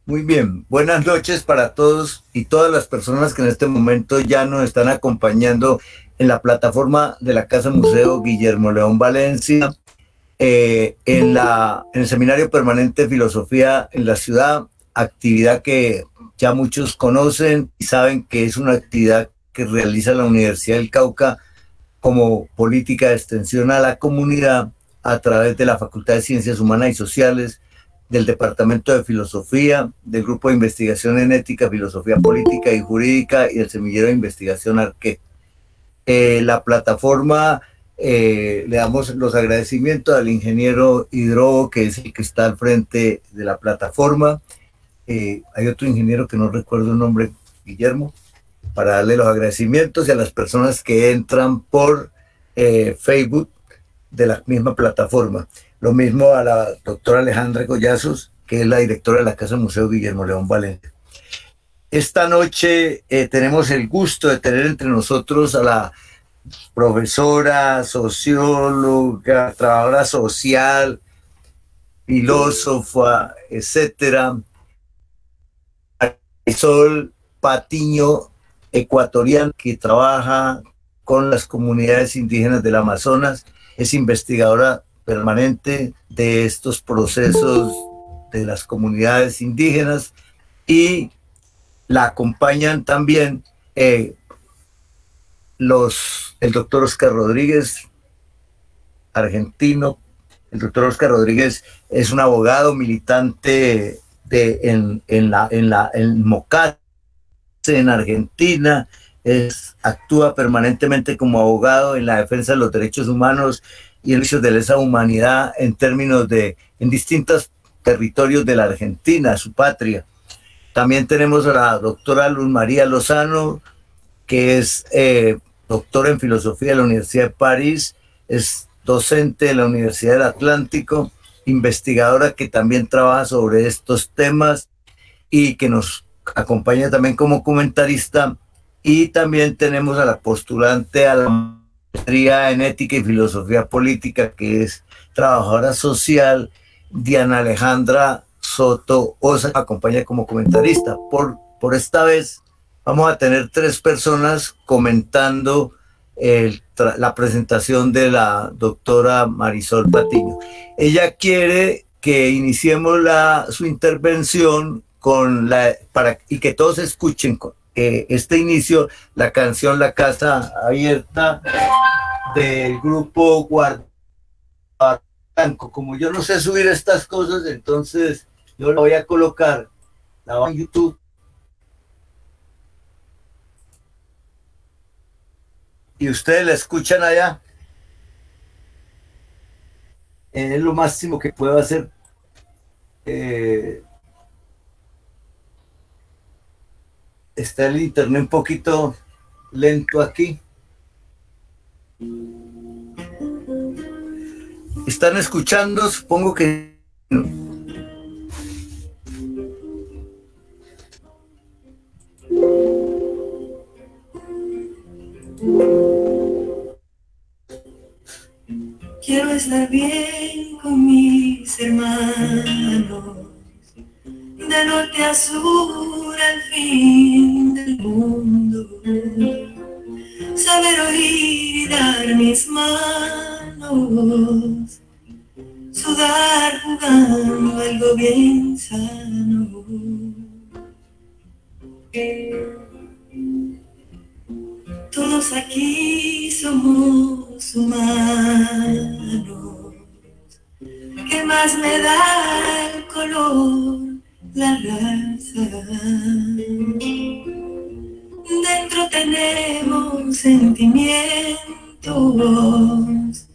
Muy bien, buenas noches para todos y todas las personas que en este momento ya nos están acompañando en la plataforma de la Casa Museo Guillermo León Valencia, en el Seminario Permanente de Filosofía en la ciudad, actividad que ya muchos conocen y saben que es una actividad que realiza la Universidad del Cauca como política de extensión a la comunidad a través de la Facultad de Ciencias Humanas y Sociales, del Departamento de Filosofía, del Grupo de Investigación en Ética, Filosofía Política y Jurídica y del Semillero de Investigación Arqué. La plataforma, le damos los agradecimientos al ingeniero Hidrobo, que es el que está al frente de la plataforma. Hay otro ingeniero que no recuerdo el nombre, Guillermo, para darle los agradecimientos y a las personas que entran por Facebook de la misma plataforma. Lo mismo a la doctora Alejandra Collazos, que es la directora de la Casa Museo Guillermo León Valencia. Esta noche tenemos el gusto de tener entre nosotros a la profesora, socióloga, trabajadora social, filósofa, etcétera, Marisol Patiño, ecuatoriana, que trabaja con las comunidades indígenas del Amazonas, es investigadora permanente de estos procesos de las comunidades indígenas y la acompañan también el doctor Oscar Rodríguez, argentino. El doctor Oscar Rodríguez es un abogado militante en Mocate, en Argentina, actúa permanentemente como abogado en la defensa de los derechos humanos y el juicio de lesa humanidad en distintos territorios de la Argentina, su patria. También tenemos a la doctora Luz María Lozano, que es doctora en filosofía de la Universidad de París, es docente de la Universidad del Atlántico, investigadora que también trabaja sobre estos temas y que nos acompaña también como comentarista. Y también tenemos a la postulante a la maestría en ética y filosofía política, que es trabajadora social, Diana Alejandra Soto Osa, me acompaña como comentarista. Por esta vez vamos a tener 3 personas comentando la presentación de la doctora Marisol Patiño. Ella quiere que iniciemos su intervención y que todos escuchen este inicio, la canción La Casa Abierta del grupo Guarda Blanco. Como yo no sé subir estas cosas, entonces yo la voy a colocar, la voy a en YouTube. Y ustedes la escuchan allá. Es lo máximo que puedo hacer Eh, está el internet un poquito lento aquí. ¿Están escuchando? Supongo que... Quiero estar bien con mis hermanos, de norte a sur, al fin del mundo. Saber oír y dar mis manos, sudar jugando algo bien sano. Todos aquí somos humanos. ¿Qué más me da el color, la raza? Dentro tenemos sentimientos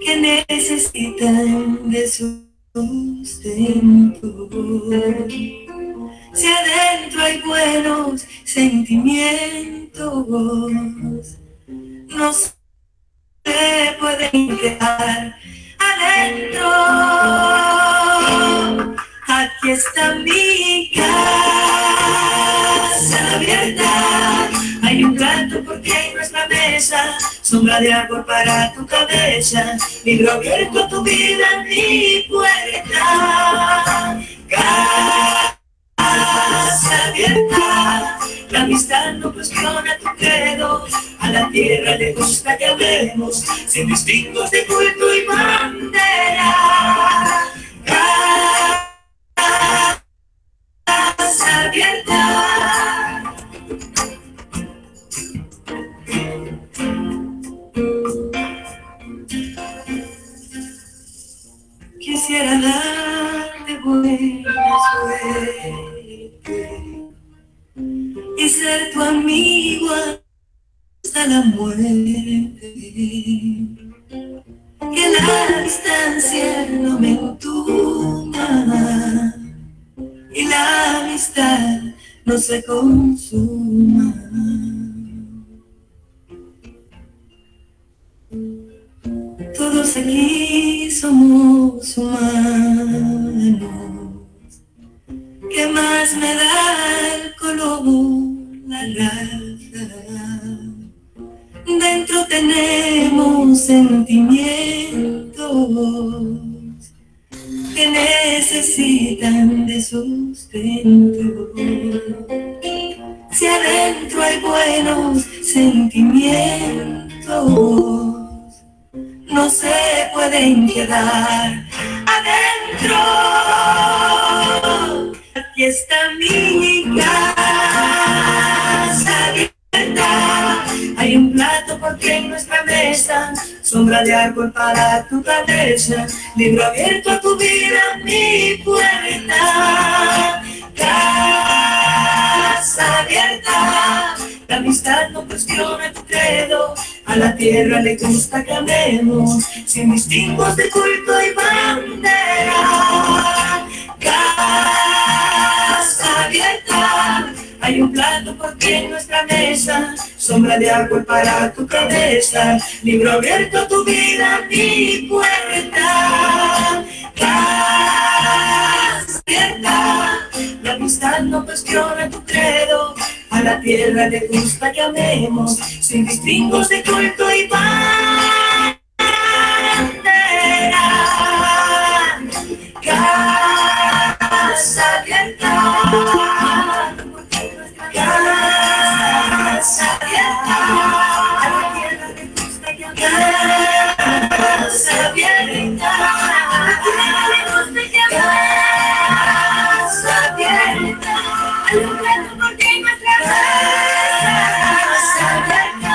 que necesitan de sustento. Si adentro hay buenos sentimientos, no se pueden quedar adentro. Aquí está mi casa abierta. Hay un plato porque en nuestra mesa, sombra de árbol para tu cabeza, libro abierto a tu vida, mi puerta. Casa abierta, la amistad no cuestiona tu credo, a la tierra le gusta que hablemos, sin distingos de culto y bandera. Casa abierta. Quisiera darte buena suerte y ser tu amigo hasta la muerte. Que la distancia no me entuma y la amistad no se consuma. Todos aquí somos humanos. ¿Qué más me da el color, la raza? Dentro tenemos sentimientos que necesitan de sustento. Si adentro hay buenos sentimientos, no se pueden quedar adentro. Aquí está mi casa abierta. Hay un plato porque en nuestra mesa, sombra de árbol para tu cabeza, libro abierto a tu vida, mi puerta. Casa abierta, la amistad no cuestiona tu credo, a la tierra le gusta que amemos, sin distingos de culto y bandera. Casa abierta, hay un plato porque en nuestra mesa, sombra de árbol para tu cabeza, libro abierto a tu vida, mi puerta. Casa abierta, la amistad no cuestiona tu credo, a la tierra le gusta que amemos, sin distingos de culto y bandera. Casa abierta. Casa abierta. A la tierra le gusta que amemos. Casa abierta. A la tierra le gusta que amemos. Casa abierta. Hay un plato porque en nuestra casa abierta.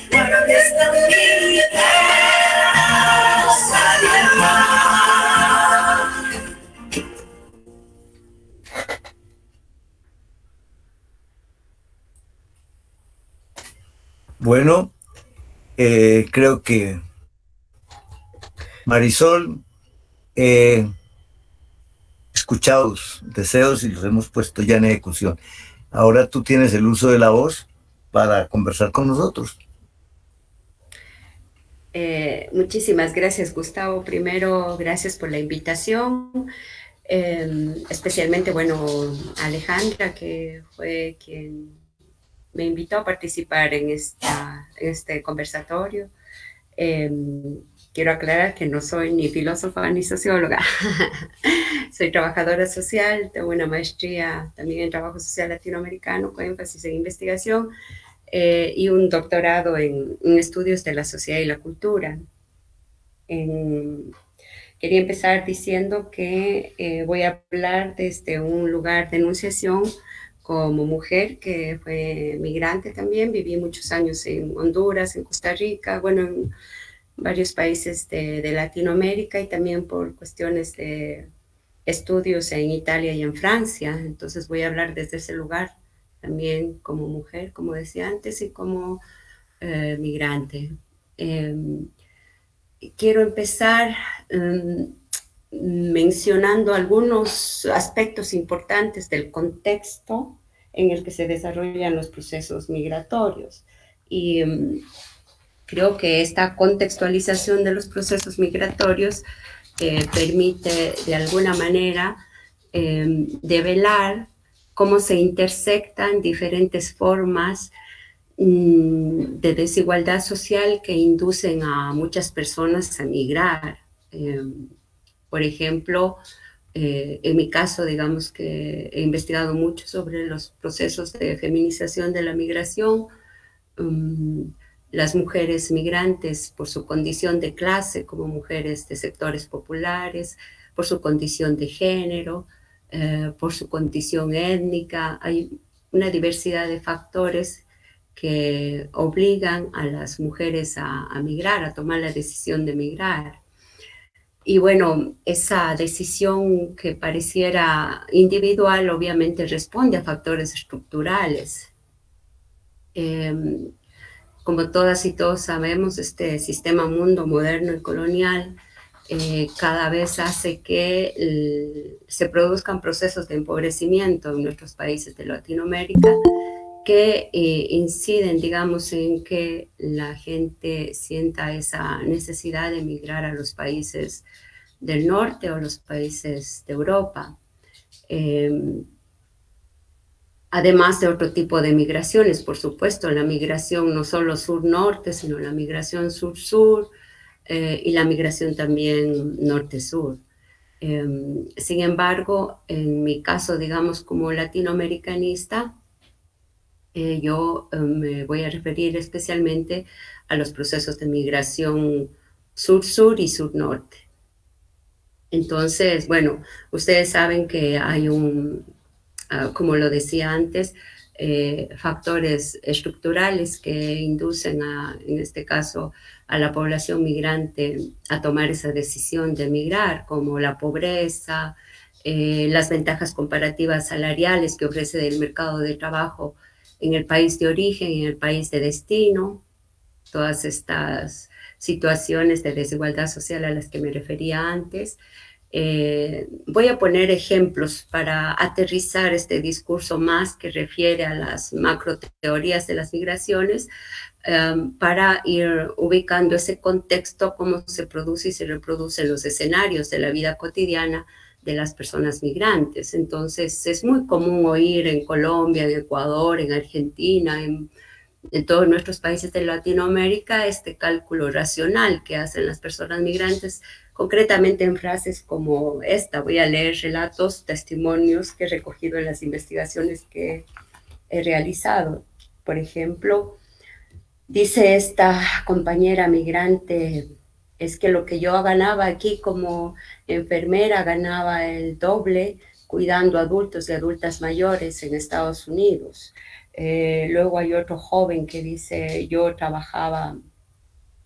Bueno, está mi casa abierta. Bueno, creo que Marisol escuchado tus deseos y los hemos puesto ya en ejecución. Ahora tú tienes el uso de la voz para conversar con nosotros. Muchísimas gracias, Gustavo. Primero, gracias por la invitación. Especialmente, bueno, Alejandra, que fue quien me invitó a participar en este conversatorio. Quiero aclarar que no soy ni filósofa ni socióloga. Soy trabajadora social, tengo una maestría también en trabajo social latinoamericano con énfasis en investigación y un doctorado en estudios de la sociedad y la cultura. Quería empezar diciendo que voy a hablar desde un lugar de enunciación como mujer que fue migrante también. Viví muchos años en Honduras, en Costa Rica, bueno, en varios países de Latinoamérica y también por cuestiones de estudios en Italia y en Francia. Entonces voy a hablar desde ese lugar también como mujer, como decía antes, y como migrante. Quiero empezar mencionando algunos aspectos importantes del contexto en el que se desarrollan los procesos migratorios. Y creo que esta contextualización de los procesos migratorios permite de alguna manera develar cómo se intersectan diferentes formas de desigualdad social que inducen a muchas personas a migrar. Por ejemplo, en mi caso, digamos que he investigado mucho sobre los procesos de feminización de la migración. Las mujeres migrantes, por su condición de clase, como mujeres de sectores populares, por su condición de género, por su condición étnica, hay una diversidad de factores que obligan a las mujeres a migrar, a tomar la decisión de migrar. Y bueno, esa decisión que pareciera individual obviamente responde a factores estructurales. Como todas y todos sabemos, este sistema mundo moderno y colonial cada vez hace que se produzcan procesos de empobrecimiento en nuestros países de Latinoamérica que inciden, digamos, en que la gente sienta esa necesidad de emigrar a los países del norte o los países de Europa. Además de otro tipo de migraciones, por supuesto, la migración no solo sur-norte, sino la migración sur-sur y la migración también norte-sur. Sin embargo, en mi caso, digamos, como latinoamericanista, yo me voy a referir especialmente a los procesos de migración sur-sur y sur-norte. Entonces, bueno, ustedes saben que hay como lo decía antes, factores estructurales que inducen en este caso, a la población migrante a tomar esa decisión de emigrar, como la pobreza, las ventajas comparativas salariales que ofrece el mercado de trabajo en el país de origen y en el país de destino, todas estas situaciones de desigualdad social a las que me refería antes. Voy a poner ejemplos para aterrizar este discurso más que refiere a las macro teorías de las migraciones, para ir ubicando ese contexto, cómo se produce y se reproducen los escenarios de la vida cotidiana de las personas migrantes. Entonces, es muy común oír en Colombia, en Ecuador, en Argentina, en todos nuestros países de Latinoamérica, este cálculo racional que hacen las personas migrantes, concretamente en frases como esta. Voy a leer relatos, testimonios que he recogido en las investigaciones que he realizado. Por ejemplo, dice esta compañera migrante: es que lo que yo ganaba aquí como enfermera ganaba el doble cuidando adultos y adultas mayores en Estados Unidos. Luego hay otro joven que dice: yo trabajaba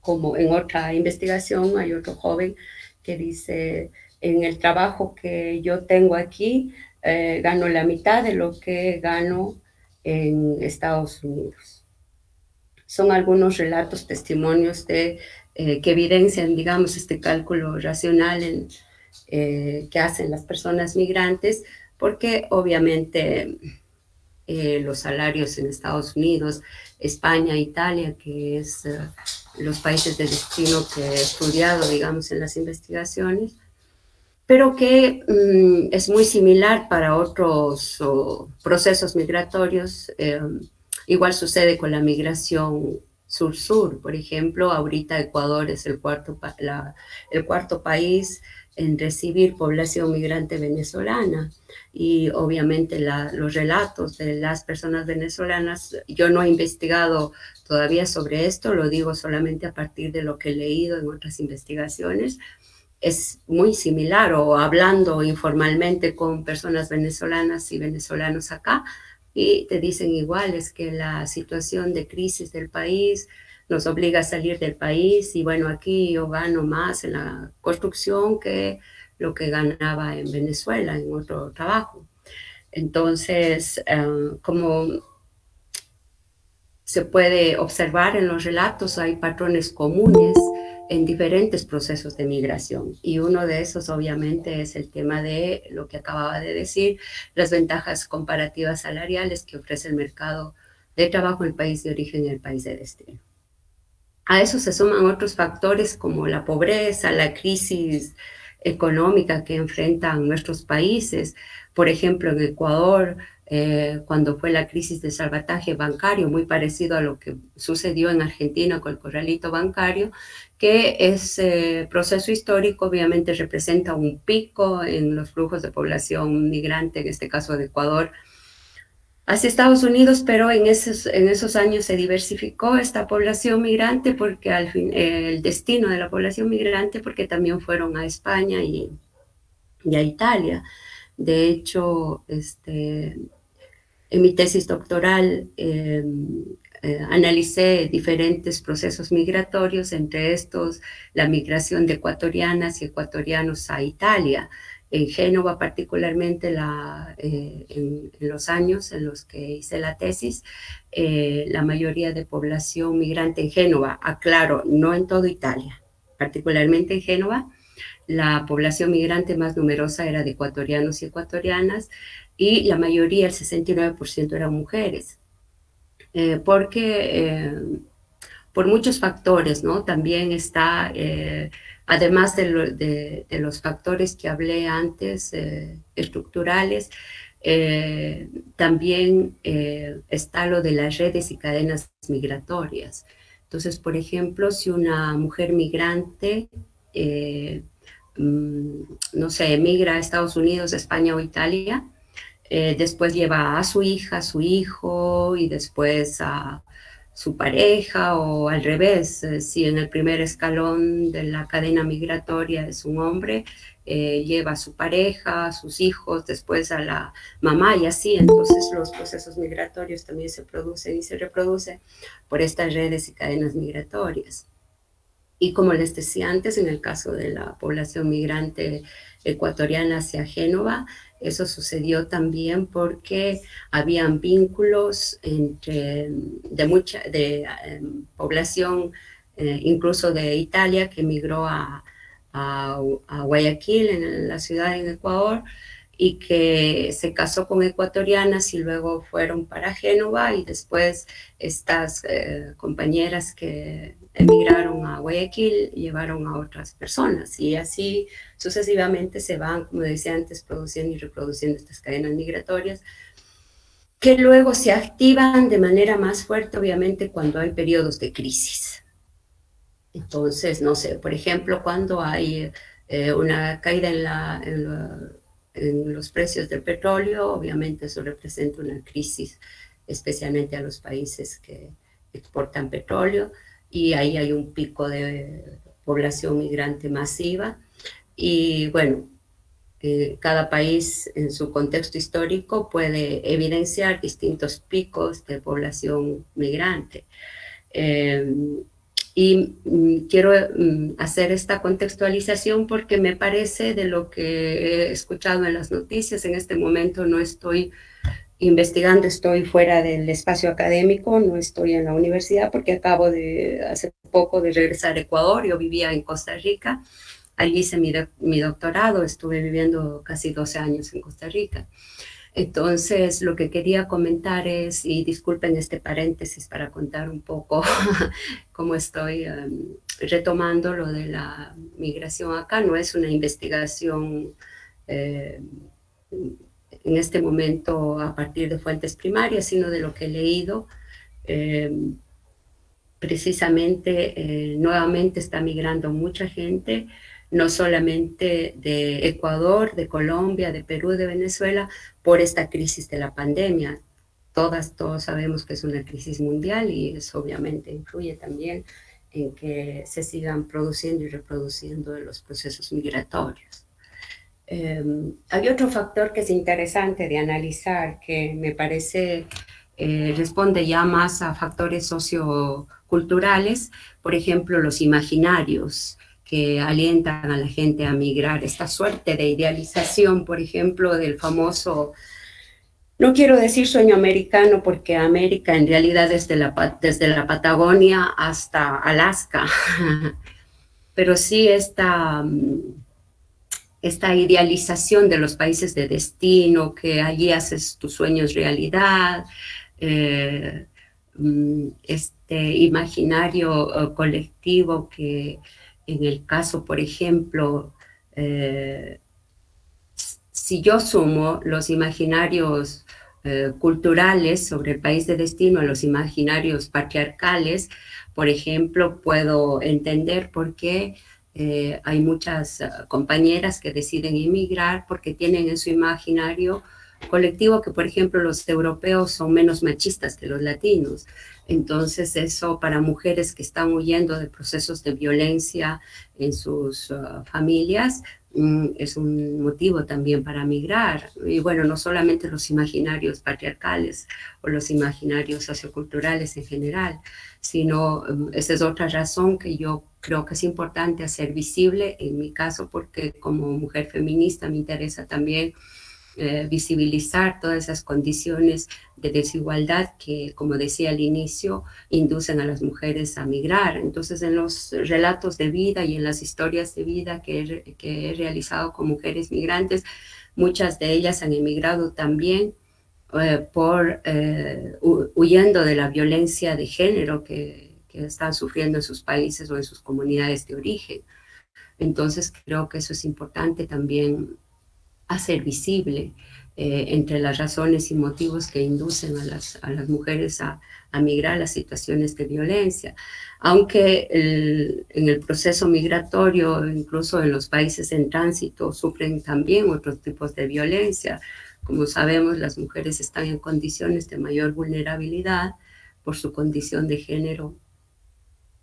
como en otra investigación, hay otro joven que dice: en el trabajo que yo tengo aquí, gano la mitad de lo que gano en Estados Unidos. Son algunos relatos, testimonios que evidencian, digamos, este cálculo racional que hacen las personas migrantes, porque obviamente los salarios en Estados Unidos, España, Italia, que es los países de destino que he estudiado, digamos, en las investigaciones, pero que es muy similar para otros procesos migratorios. Igual sucede con la migración sur-sur, por ejemplo. Ahorita Ecuador es el cuarto país en recibir población migrante venezolana, y obviamente los relatos de las personas venezolanas, yo no he investigado todavía sobre esto, lo digo solamente a partir de lo que he leído en otras investigaciones, es muy similar, o hablando informalmente con personas venezolanas y venezolanos acá, y te dicen igual, es que la situación de crisis del país nos obliga a salir del país, y bueno, aquí yo gano más en la construcción que lo que ganaba en Venezuela, en otro trabajo. Entonces, como se puede observar en los relatos, hay patrones comunes en diferentes procesos de migración, y uno de esos obviamente es el tema de lo que acababa de decir, las ventajas comparativas salariales que ofrece el mercado de trabajo en el país de origen y el país de destino. A eso se suman otros factores como la pobreza, la crisis económica que enfrentan nuestros países. Por ejemplo, en Ecuador, cuando fue la crisis de salvataje bancario, muy parecido a lo que sucedió en Argentina con el corralito bancario, que ese proceso histórico obviamente representa un pico en los flujos de población migrante, en este caso de Ecuador, hacia Estados Unidos, pero en esos años se diversificó esta población migrante, porque al fin, el destino de la población migrante, porque también fueron a España y a Italia. De hecho, en mi tesis doctoral analicé diferentes procesos migratorios, entre estos la migración de ecuatorianas y ecuatorianos a Italia. En Génova particularmente, en los años en los que hice la tesis, la mayoría de población migrante en Génova, aclaro, no en toda Italia, particularmente en Génova, la población migrante más numerosa era de ecuatorianos y ecuatorianas, y la mayoría, el 69%, eran mujeres, porque por muchos factores, ¿no? También está, además de los factores que hablé antes, estructurales, también está lo de las redes y cadenas migratorias. Entonces, por ejemplo, si una mujer migrante, no sé, emigra a Estados Unidos, España o Italia, después lleva a su hija, a su hijo, y después a su pareja, o al revés, si en el primer escalón de la cadena migratoria es un hombre, lleva a su pareja, a sus hijos, después a la mamá, y así. Entonces los procesos migratorios también se producen y se reproducen por estas redes y cadenas migratorias. Y como les decía antes, en el caso de la población migrante ecuatoriana hacia Génova, eso sucedió también porque habían vínculos de población, incluso de Italia, que emigró a Guayaquil, en la ciudad en Ecuador, y que se casó con ecuatorianas y luego fueron para Génova, y después estas compañeras que emigraron a Guayaquil llevaron a otras personas, y así sucesivamente se van, como decía antes, produciendo y reproduciendo estas cadenas migratorias, que luego se activan de manera más fuerte, obviamente, cuando hay periodos de crisis. Entonces, no sé, por ejemplo, cuando hay una caída en los precios del petróleo, obviamente eso representa una crisis, especialmente a los países que exportan petróleo, y ahí hay un pico de población migrante masiva. Y bueno, cada país en su contexto histórico puede evidenciar distintos picos de población migrante. Y quiero hacer esta contextualización porque me parece, de lo que he escuchado en las noticias, en este momento no estoy investigando, estoy fuera del espacio académico, no estoy en la universidad porque acabo hace poco de regresar a Ecuador. Yo vivía en Costa Rica allí hice mi doctorado, estuve viviendo casi 12 años en Costa Rica. Entonces, lo que quería comentar es, y disculpen este paréntesis para contar un poco cómo estoy retomando lo de la migración acá. No es una investigación en este momento a partir de fuentes primarias, sino de lo que he leído. Precisamente, nuevamente está migrando mucha gente, no solamente de Ecuador, de Colombia, de Perú, de Venezuela, por esta crisis de la pandemia. Todos sabemos que es una crisis mundial y eso obviamente influye también en que se sigan produciendo y reproduciendo los procesos migratorios. Hay otro factor que es interesante de analizar, que me parece responde ya más a factores socioculturales, por ejemplo, los imaginarios que alientan a la gente a migrar, esta suerte de idealización, por ejemplo, del famoso, no quiero decir sueño americano, porque América en realidad es desde la Patagonia hasta Alaska, pero sí esta idealización de los países de destino, que allí haces tus sueños realidad, este imaginario colectivo que en el caso, por ejemplo, si yo sumo los imaginarios culturales sobre el país de destino a los imaginarios patriarcales, por ejemplo, puedo entender por qué hay muchas compañeras que deciden emigrar porque tienen en su imaginario colectivo que, por ejemplo, los europeos son menos machistas que los latinos. Entonces, eso para mujeres que están huyendo de procesos de violencia en sus familias es un motivo también para migrar. Y bueno, no solamente los imaginarios patriarcales o los imaginarios socioculturales en general, sino esa es otra razón que yo creo que es importante hacer visible en mi caso, porque como mujer feminista me interesa también visibilizar todas esas condiciones de desigualdad que, como decía al inicio, inducen a las mujeres a migrar. Entonces, en los relatos de vida y en las historias de vida que he realizado con mujeres migrantes, muchas de ellas han emigrado también huyendo de la violencia de género que están sufriendo en sus países o en sus comunidades de origen. Entonces, creo que eso es importante también hacer visible entre las razones y motivos que inducen a las mujeres a migrar a las situaciones de violencia. Aunque en el proceso migratorio, incluso en los países en tránsito, sufren también otros tipos de violencia. Como sabemos, las mujeres están en condiciones de mayor vulnerabilidad por su condición de género,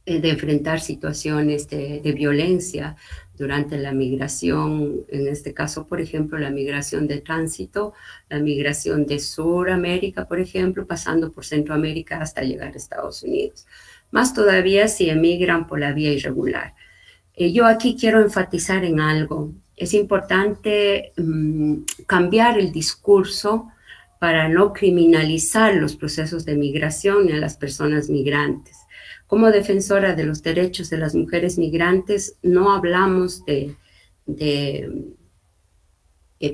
de enfrentar situaciones de violencia durante la migración, en este caso, por ejemplo, la migración de tránsito, la migración de Suramérica, por ejemplo, pasando por Centroamérica hasta llegar a Estados Unidos. Más todavía si emigran por la vía irregular. Yo aquí quiero enfatizar en algo. Es importante cambiar el discurso para no criminalizar los procesos de migración ni a las personas migrantes. Como defensora de los derechos de las mujeres migrantes, no hablamos de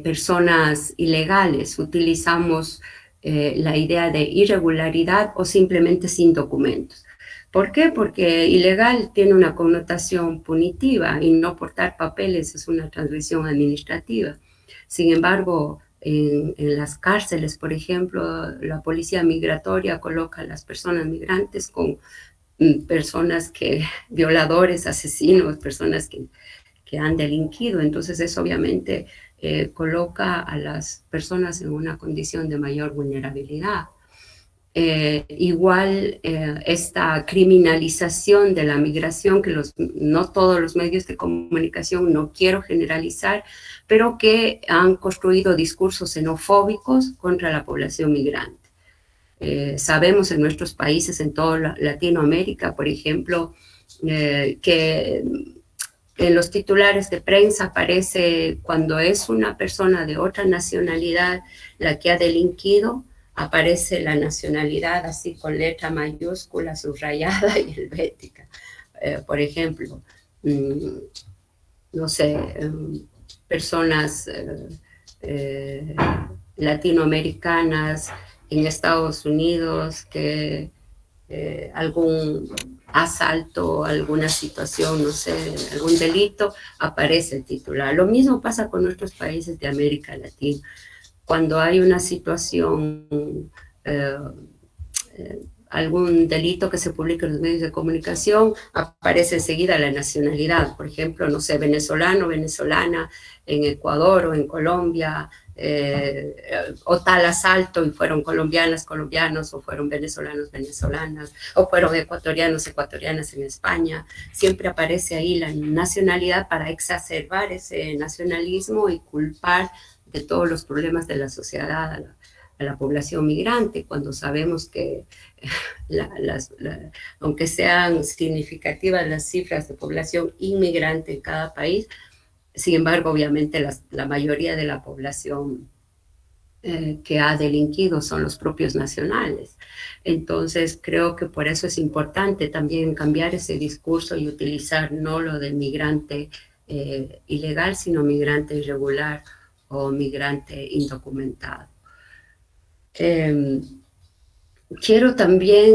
personas ilegales, utilizamos la idea de irregularidad o simplemente sin documentos. ¿Por qué? Porque ilegal tiene una connotación punitiva y no portar papeles es una transgresión administrativa. Sin embargo, en las cárceles, por ejemplo, la policía migratoria coloca a las personas migrantes con personas violadores, asesinos, personas que han delinquido. Entonces eso obviamente coloca a las personas en una condición de mayor vulnerabilidad. Igual esta criminalización de la migración que no todos los medios de comunicación, no quiero generalizar, pero que han construido discursos xenofóbicos contra la población migrante. Sabemos en nuestros países, en toda Latinoamérica, por ejemplo, que en los titulares de prensa aparece cuando es una persona de otra nacionalidad la que ha delinquido, aparece la nacionalidad así con letra mayúscula, subrayada y helvética. Por ejemplo, no sé, personas latinoamericanas en Estados Unidos, que algún asalto, alguna situación, no sé, algún delito, aparece el titular. Lo mismo pasa con nuestros países de América Latina. Cuando hay una situación, algún delito que se publica en los medios de comunicación, aparece enseguida la nacionalidad. Por ejemplo, no sé, venezolano, venezolana, en Ecuador o en Colombia, o tal asalto y fueron colombianas, colombianos, o fueron venezolanos, venezolanas, o fueron ecuatorianos, ecuatorianas en España. Siempre aparece ahí la nacionalidad para exacerbar ese nacionalismo y culpar de todos los problemas de la sociedad a la población migrante, cuando sabemos que aunque sean significativas las cifras de población inmigrante en cada país, sin embargo, obviamente la mayoría de la población que ha delinquido son los propios nacionales. Entonces, creo que por eso es importante también cambiar ese discurso y utilizar no lo del migrante ilegal, sino migrante irregular o migrante indocumentado. Quiero también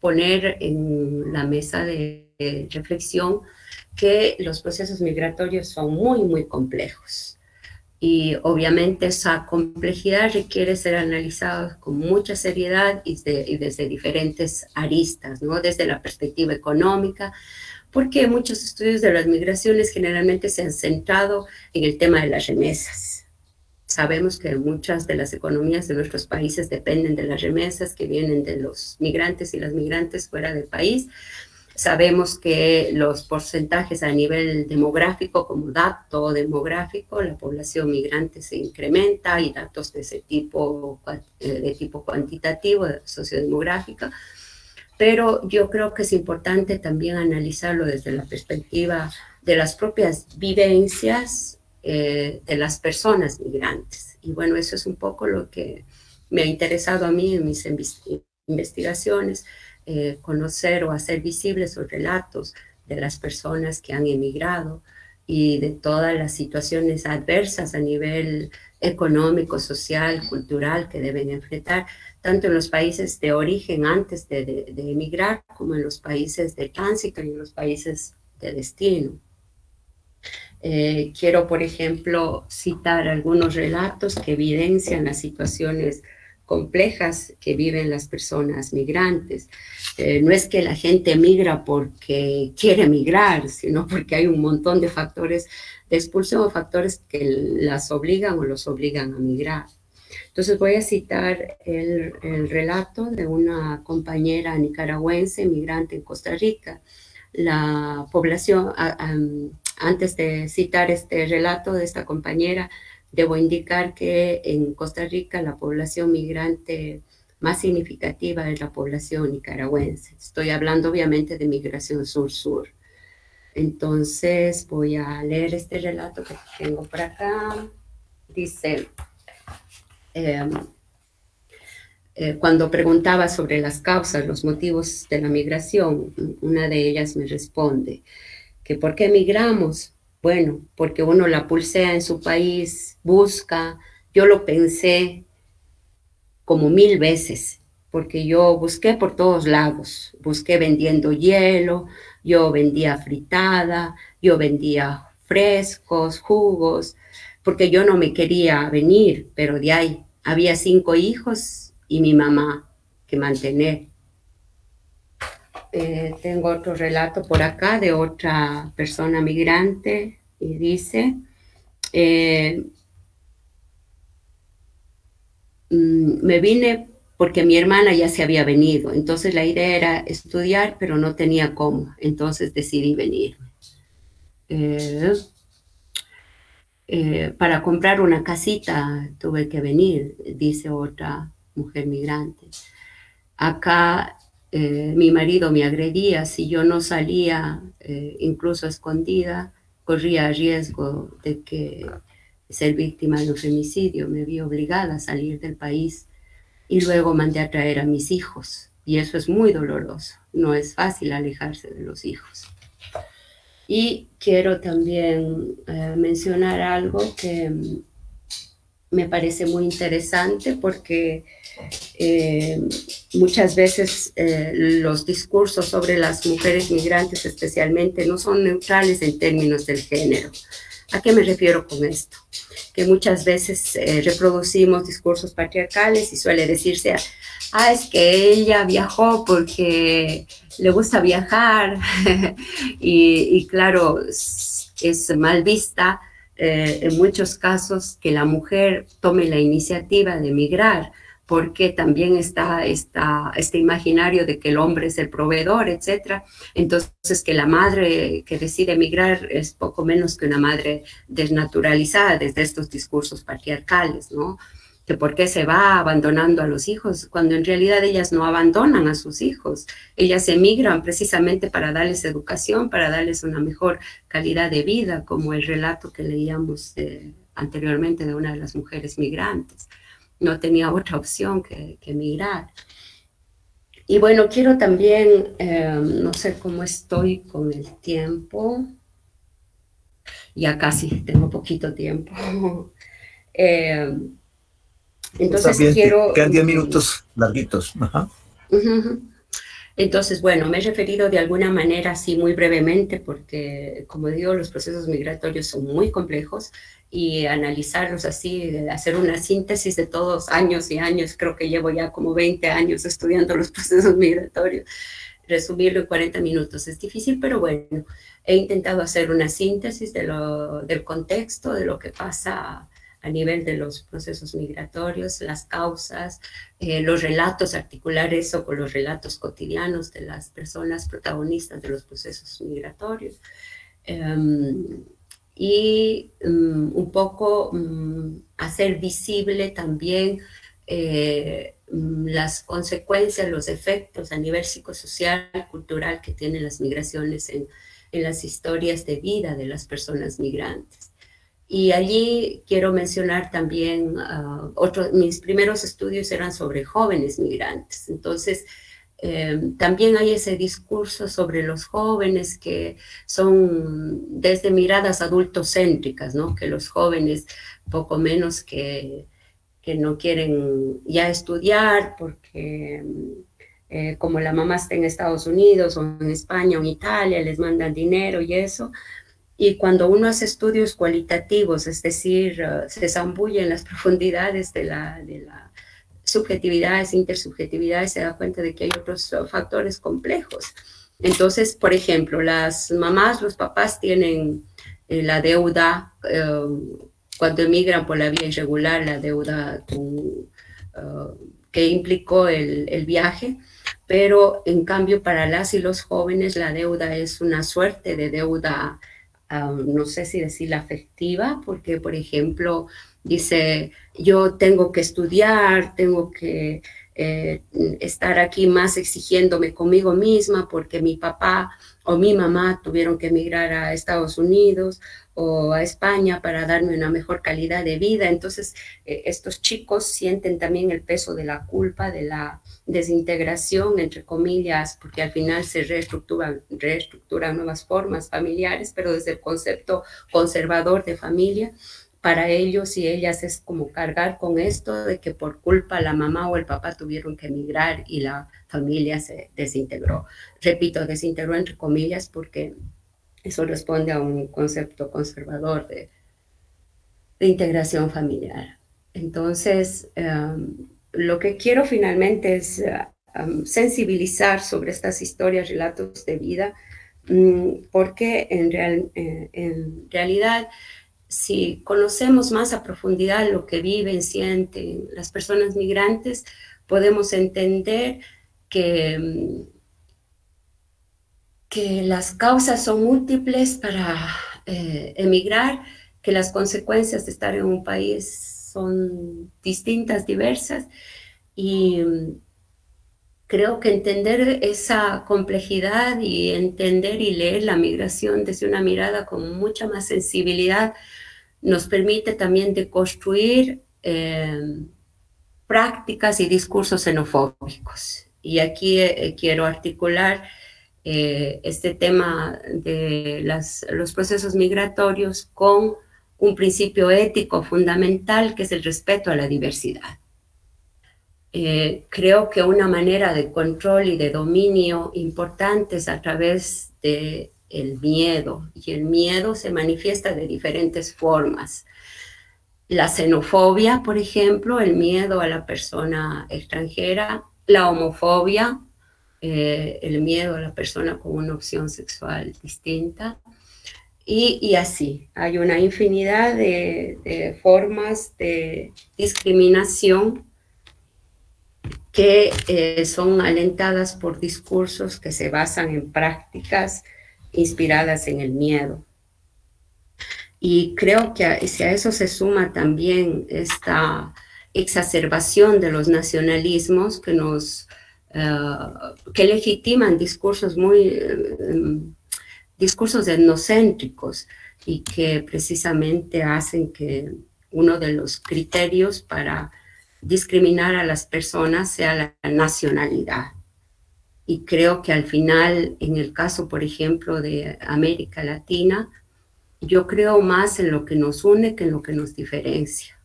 poner en la mesa de reflexión que los procesos migratorios son muy, muy complejos. Y obviamente esa complejidad requiere ser analizada con mucha seriedad y desde diferentes aristas, ¿no? Desde la perspectiva económica, porque muchos estudios de las migraciones generalmente se han centrado en el tema de las remesas. Sabemos que muchas de las economías de nuestros países dependen de las remesas que vienen de los migrantes y las migrantes fuera del país. Sabemos que los porcentajes a nivel demográfico, como dato demográfico, la población migrante se incrementa y datos de ese tipo, de tipo cuantitativo, sociodemográfico. Pero yo creo que es importante también analizarlo desde la perspectiva de las propias vivencias de las personas migrantes. Y bueno, eso es un poco lo que me ha interesado a mí en mis investigaciones, conocer o hacer visibles los relatos de las personas que han emigrado y de todas las situaciones adversas a nivel económico, social, cultural que deben enfrentar, tanto en los países de origen antes de emigrar, como en los países de tránsito y en los países de destino. Quiero, por ejemplo, citar algunos relatos que evidencian las situaciones complejas que viven las personas migrantes. No es que la gente migra porque quiere migrar, sino porque hay un montón de factores de expulsión o factores que las obligan o los obligan a migrar. Entonces voy a citar el relato de una compañera nicaragüense migrante en Costa Rica. La población, antes de citar este relato de esta compañera, debo indicar que en Costa Rica la población migrante más significativa es la población nicaragüense. Estoy hablando obviamente de migración sur-sur. Entonces voy a leer este relato que tengo por acá. Dice, cuando preguntaba sobre las causas, los motivos de la migración, una de ellas me responde que ¿por qué migramos? Bueno, porque uno la pulsea en su país, busca. Yo lo pensé como 1000 veces, porque yo busqué por todos lados. Busqué vendiendo hielo, yo vendía fritada, yo vendía frescos, jugos, porque yo no me quería venir, pero de ahí había 5 hijos y mi mamá que mantener. Tengo otro relato por acá de otra persona migrante y dice, me vine porque mi hermana ya se había venido, entonces la idea era estudiar, pero no tenía cómo, entonces decidí venirme. Para comprar una casita tuve que venir, dice otra mujer migrante. Acá mi marido me agredía, si yo no salía, incluso escondida, corría riesgo de ser víctima de un femicidio. Me vi obligada a salir del país y luego mandé a traer a mis hijos. Y eso es muy doloroso, no es fácil alejarse de los hijos. Y quiero también mencionar algo que me parece muy interesante porque muchas veces los discursos sobre las mujeres migrantes especialmente no son neutrales en términos del género. ¿A qué me refiero con esto? Que muchas veces reproducimos discursos patriarcales y suele decirse, es que ella viajó porque le gusta viajar y claro, es mal vista en muchos casos que la mujer tome la iniciativa de migrar, porque también está este imaginario de que el hombre es el proveedor, etc. Entonces, que la madre que decide migrar es poco menos que una madre desnaturalizada desde estos discursos patriarcales, ¿no? Que por qué se va abandonando a los hijos, cuando en realidad ellas no abandonan a sus hijos. Ellas emigran precisamente para darles educación, para darles una mejor calidad de vida, como el relato que leíamos anteriormente de una de las mujeres migrantes. No tenía otra opción que emigrar. Y bueno, quiero también, no sé cómo estoy con el tiempo, ya casi tengo poquito tiempo. Entonces bien, quiero... quedan 10 minutos larguitos. Ajá. Entonces, bueno, me he referido de alguna manera así muy brevemente porque, como digo, los procesos migratorios son muy complejos y analizarlos así, hacer una síntesis de todos años y años, creo que llevo ya como 20 años estudiando los procesos migratorios, resumirlo en 40 minutos es difícil, pero bueno, he intentado hacer una síntesis del contexto, de lo que pasa a nivel de los procesos migratorios, las causas, los relatos, articular eso con los relatos cotidianos de las personas protagonistas de los procesos migratorios. Y un poco hacer visible también las consecuencias, los efectos a nivel psicosocial, cultural que tienen las migraciones en las historias de vida de las personas migrantes. Y allí quiero mencionar también, mis primeros estudios eran sobre jóvenes migrantes. Entonces, también hay ese discurso sobre los jóvenes que son desde miradas adultocéntricas, ¿no? Que los jóvenes poco menos que no quieren ya estudiar porque como la mamá está en Estados Unidos o en España o en Italia, les mandan dinero y eso. Y cuando uno hace estudios cualitativos, es decir, se zambulle en las profundidades de la subjetividades, intersubjetividades, se da cuenta de que hay otros factores complejos. Entonces, por ejemplo, las mamás, los papás tienen la deuda, cuando emigran por la vía irregular, la deuda que implicó el viaje, pero en cambio para las y los jóvenes la deuda es una suerte de deuda, no sé si decirla afectiva, porque, por ejemplo, dice, yo tengo que estudiar, tengo que estar aquí más exigiéndome conmigo misma porque mi papá o mi mamá tuvieron que emigrar a Estados Unidos o a España para darme una mejor calidad de vida. Entonces, estos chicos sienten también el peso de la culpa, de la desintegración, entre comillas, porque al final se reestructuran nuevas formas familiares, pero desde el concepto conservador de familia, para ellos y ellas es como cargar con esto de que por culpa la mamá o el papá tuvieron que emigrar y la familia se desintegró. Repito, desintegró entre comillas porque eso responde a un concepto conservador de integración familiar. Entonces, lo que quiero finalmente es sensibilizar sobre estas historias, relatos de vida, porque en realidad, si conocemos más a profundidad lo que viven, sienten las personas migrantes, podemos entender que las causas son múltiples para emigrar, que las consecuencias de estar en un país son distintas, diversas, y creo que entender esa complejidad y entender y leer la migración desde una mirada con mucha más sensibilidad nos permite también deconstruir prácticas y discursos xenofóbicos. Y aquí quiero articular este tema de los procesos migratorios con un principio ético fundamental que es el respeto a la diversidad. Creo que una manera de control y de dominio importante es a través del miedo, y el miedo se manifiesta de diferentes formas. La xenofobia, por ejemplo, el miedo a la persona extranjera, la homofobia, el miedo a la persona con una opción sexual distinta, y así. Hay una infinidad de formas de discriminación que son alentadas por discursos que se basan en prácticas inspiradas en el miedo. Y creo que si a eso se suma también esta exacerbación de los nacionalismos que legitiman discursos discursos etnocéntricos, y que precisamente hacen que uno de los criterios para discriminar a las personas sea la nacionalidad. Y creo que al final, en el caso, por ejemplo, de América Latina, yo creo más en lo que nos une que en lo que nos diferencia.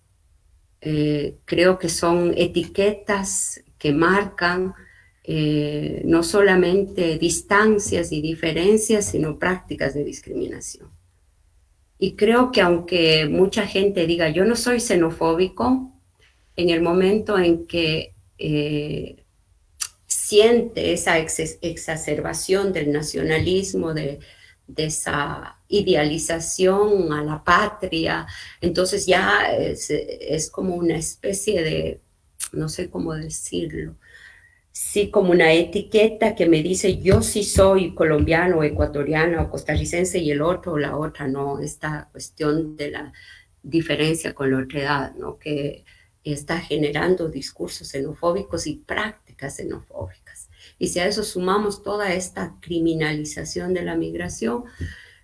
Creo que son etiquetas que marcan no solamente distancias y diferencias, sino prácticas de discriminación. Y creo que aunque mucha gente diga, yo no soy xenofóbico, en el momento en que siente esa exacerbación del nacionalismo, de esa idealización a la patria, entonces ya es como una especie de, no sé cómo decirlo, sí, como una etiqueta que me dice yo sí soy colombiano, ecuatoriano o costarricense y el otro o la otra no. Esta cuestión de la diferencia con la otra edad, ¿no? Que está generando discursos xenofóbicos y prácticas xenofóbicas. Y si a eso sumamos toda esta criminalización de la migración,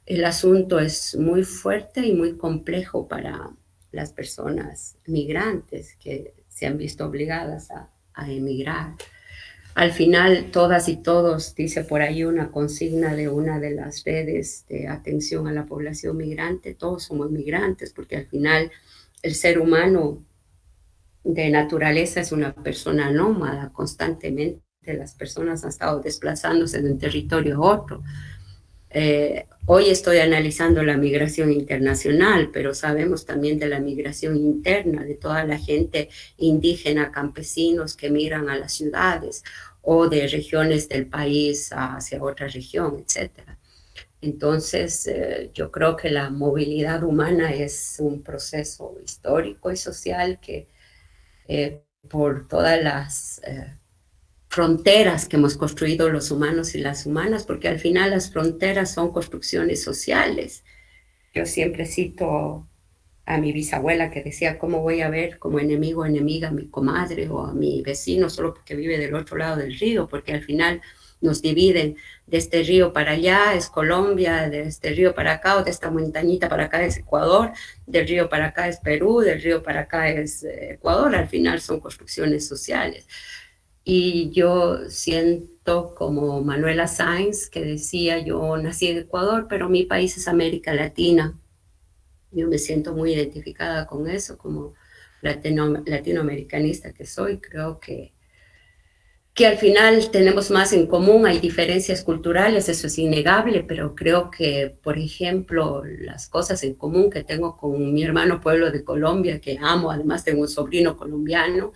el asunto es muy fuerte y muy complejo para las personas migrantes que se han visto obligadas a emigrar. Al final, todas y todos, dice por ahí una consigna de una de las redes de atención a la población migrante, todos somos migrantes, porque al final el ser humano de naturaleza es una persona nómada. Constantemente las personas han estado desplazándose de un territorio a otro. Hoy estoy analizando la migración internacional, pero sabemos también de la migración interna, de toda la gente indígena, campesinos que migran a las ciudades o de regiones del país hacia otra región, etc. Entonces, yo creo que la movilidad humana es un proceso histórico y social que por todas las fronteras que hemos construido los humanos y las humanas, porque al final las fronteras son construcciones sociales. Yo siempre cito a mi bisabuela que decía, ¿cómo voy a ver como enemigo o enemiga a mi comadre o a mi vecino solo porque vive del otro lado del río? Porque al final nos dividen, de este río para allá es Colombia, de este río para acá o de esta montañita para acá es Ecuador, del río para acá es Perú, del río para acá es Ecuador. Al final son construcciones sociales. Y yo siento como Manuela Sáenz, que decía, yo nací en Ecuador, pero mi país es América Latina. Yo me siento muy identificada con eso, como latinoamericanista que soy. Creo que al final tenemos más en común, hay diferencias culturales, eso es innegable, pero creo que, por ejemplo, las cosas en común que tengo con mi hermano pueblo de Colombia, que amo, además tengo un sobrino colombiano,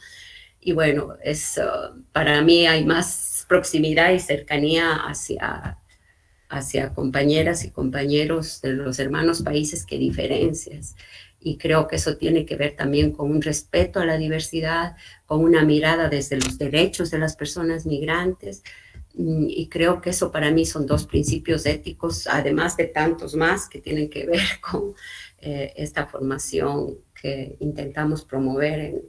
y bueno, para mí hay más proximidad y cercanía hacia compañeras y compañeros de los hermanos países que diferencias. Y creo que eso tiene que ver también con un respeto a la diversidad, con una mirada desde los derechos de las personas migrantes. Y creo que eso para mí son dos principios éticos, además de tantos más que tienen que ver con esta formación que intentamos promover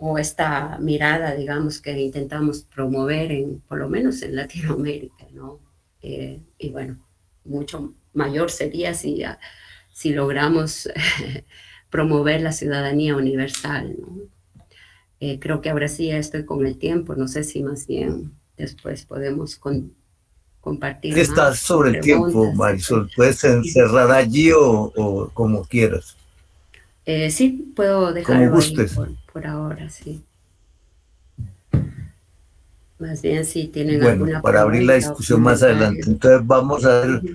o esta mirada, digamos, que intentamos promover por lo menos en Latinoamérica, ¿no? Y bueno, mucho mayor sería si logramos promover la ciudadanía universal, ¿no? Creo que ahora sí ya estoy con el tiempo, no sé si más bien después podemos compartir Que más estás sobre el tiempo, preguntas. Marisol. Puedes cerrar allí o como quieras. Sí, puedo Como dejarlo ahí gustes. por ahora, sí. Más bien si tienen Bueno, alguna para abrir la pregunta o discusión más comentario. adelante. Entonces vamos a ver, Ujú.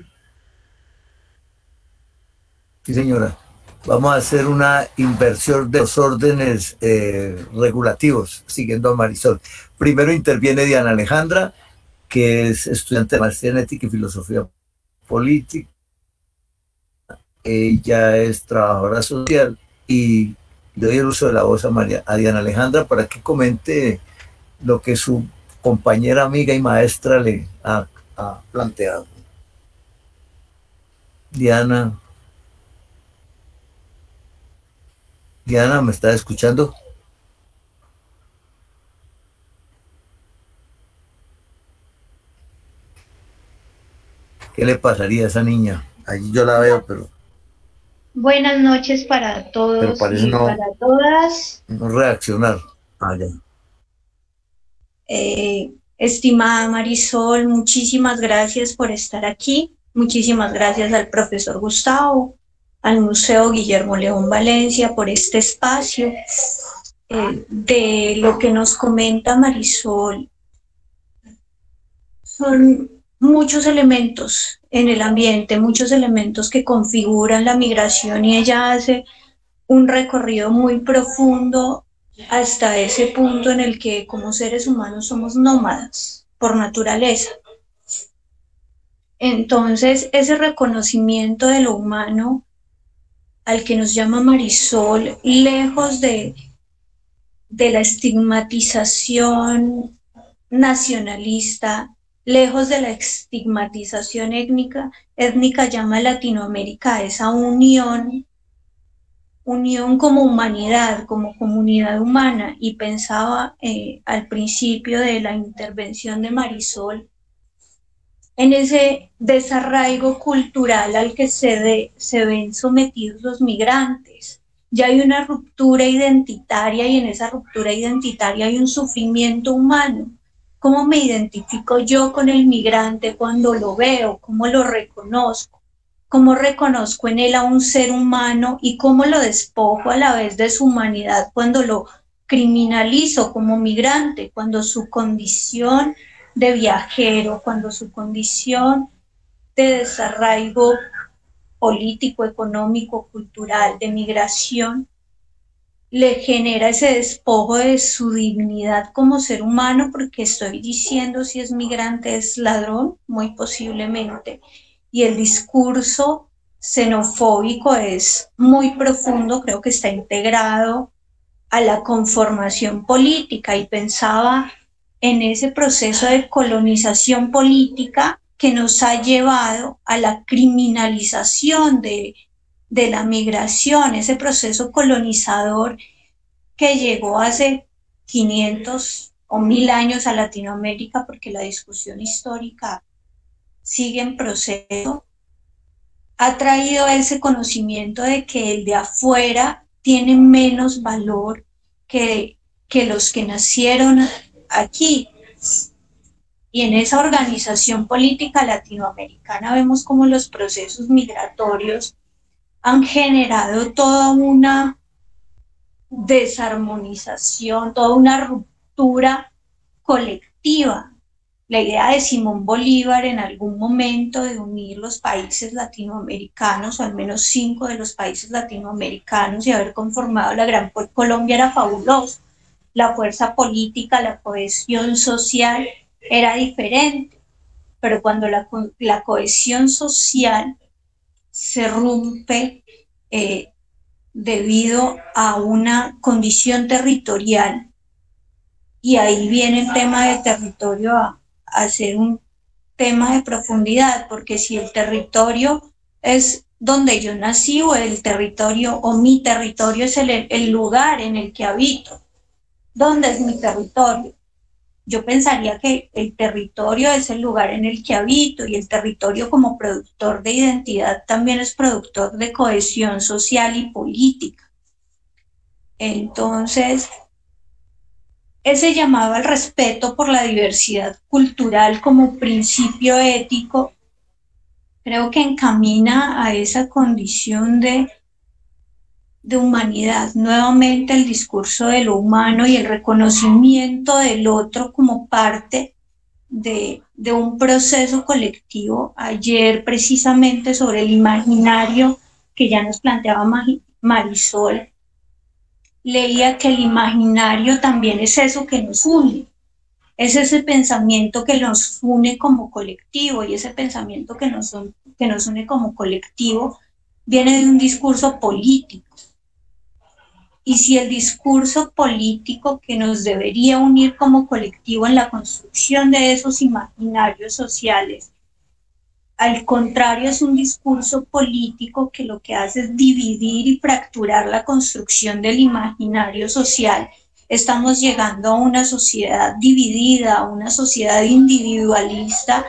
sí señora, vamos a hacer una inversión de los órdenes regulativos, siguiendo a Marisol. Primero interviene Diana Alejandra, que es estudiante de maestría en ética y filosofía política. Ella es trabajadora social y le doy el uso de la voz a Diana Alejandra para que comente lo que su compañera, amiga y maestra le ha planteado. Diana, ¿me está escuchando? ¿Qué le pasaría a esa niña? Allí yo la veo, pero Buenas noches para todos parece y no, para todas. no reaccionar. Ya. Estimada Marisol, muchísimas gracias por estar aquí. Muchísimas gracias al profesor Gustavo, al Museo Guillermo León Valencia por este espacio. De lo que nos comenta Marisol, son muchos elementos en el ambiente, muchos elementos que configuran la migración, y ella hace un recorrido muy profundo hasta ese punto en el que como seres humanos somos nómadas por naturaleza. Entonces, ese reconocimiento de lo humano al que nos llama Marisol, lejos de la estigmatización nacionalista, lejos de la estigmatización étnica llama a Latinoamérica a esa unión como humanidad, como comunidad humana. Y pensaba al principio de la intervención de Marisol en ese desarraigo cultural al que se ven sometidos los migrantes. Ya hay una ruptura identitaria, y en esa ruptura identitaria hay un sufrimiento humano. ¿Cómo me identifico yo con el migrante cuando lo veo? ¿Cómo lo reconozco? ¿Cómo reconozco en él a un ser humano y cómo lo despojo a la vez de su humanidad cuando lo criminalizo como migrante, cuando su condición de viajero, cuando su condición de desarraigo político, económico, cultural, de migración, le genera ese despojo de su dignidad como ser humano? Porque estoy diciendo, si es migrante es ladrón, muy posiblemente. Y el discurso xenofóbico es muy profundo, creo que está integrado a la conformación política, y pensaba en ese proceso de colonización política que nos ha llevado a la criminalización de la migración, ese proceso colonizador que llegó hace 500 o 1000 años a Latinoamérica, porque la discusión histórica sigue en proceso, ha traído ese conocimiento de que el de afuera tiene menos valor que los que nacieron aquí. Y en esa organización política latinoamericana vemos cómo los procesos migratorios han generado toda una desarmonización, toda una ruptura colectiva. La idea de Simón Bolívar en algún momento de unir los países latinoamericanos, o al menos 5 de los países latinoamericanos, y haber conformado la Gran Colombia era fabuloso. La fuerza política, la cohesión social era diferente, pero cuando la cohesión social se rompe debido a una condición territorial, y ahí viene el tema de territorio a ser un tema de profundidad, porque si el territorio es donde yo nací, o el territorio o mi territorio es el lugar en el que habito, ¿dónde es mi territorio? Yo pensaría que el territorio es el lugar en el que habito, y el territorio como productor de identidad también es productor de cohesión social y política. Entonces, ese llamado al respeto por la diversidad cultural como principio ético, creo que encamina a esa condición de humanidad. Nuevamente el discurso de lo humano y el reconocimiento del otro como parte de un proceso colectivo. Ayer precisamente sobre el imaginario que ya nos planteaba Marisol, leía que el imaginario también es eso que nos une, es ese pensamiento que nos une como colectivo, y ese pensamiento que nos une como colectivo viene de un discurso político. Y si el discurso político que nos debería unir como colectivo en la construcción de esos imaginarios sociales, al contrario, es un discurso político que lo que hace es dividir y fracturar la construcción del imaginario social, estamos llegando a una sociedad dividida, a una sociedad individualista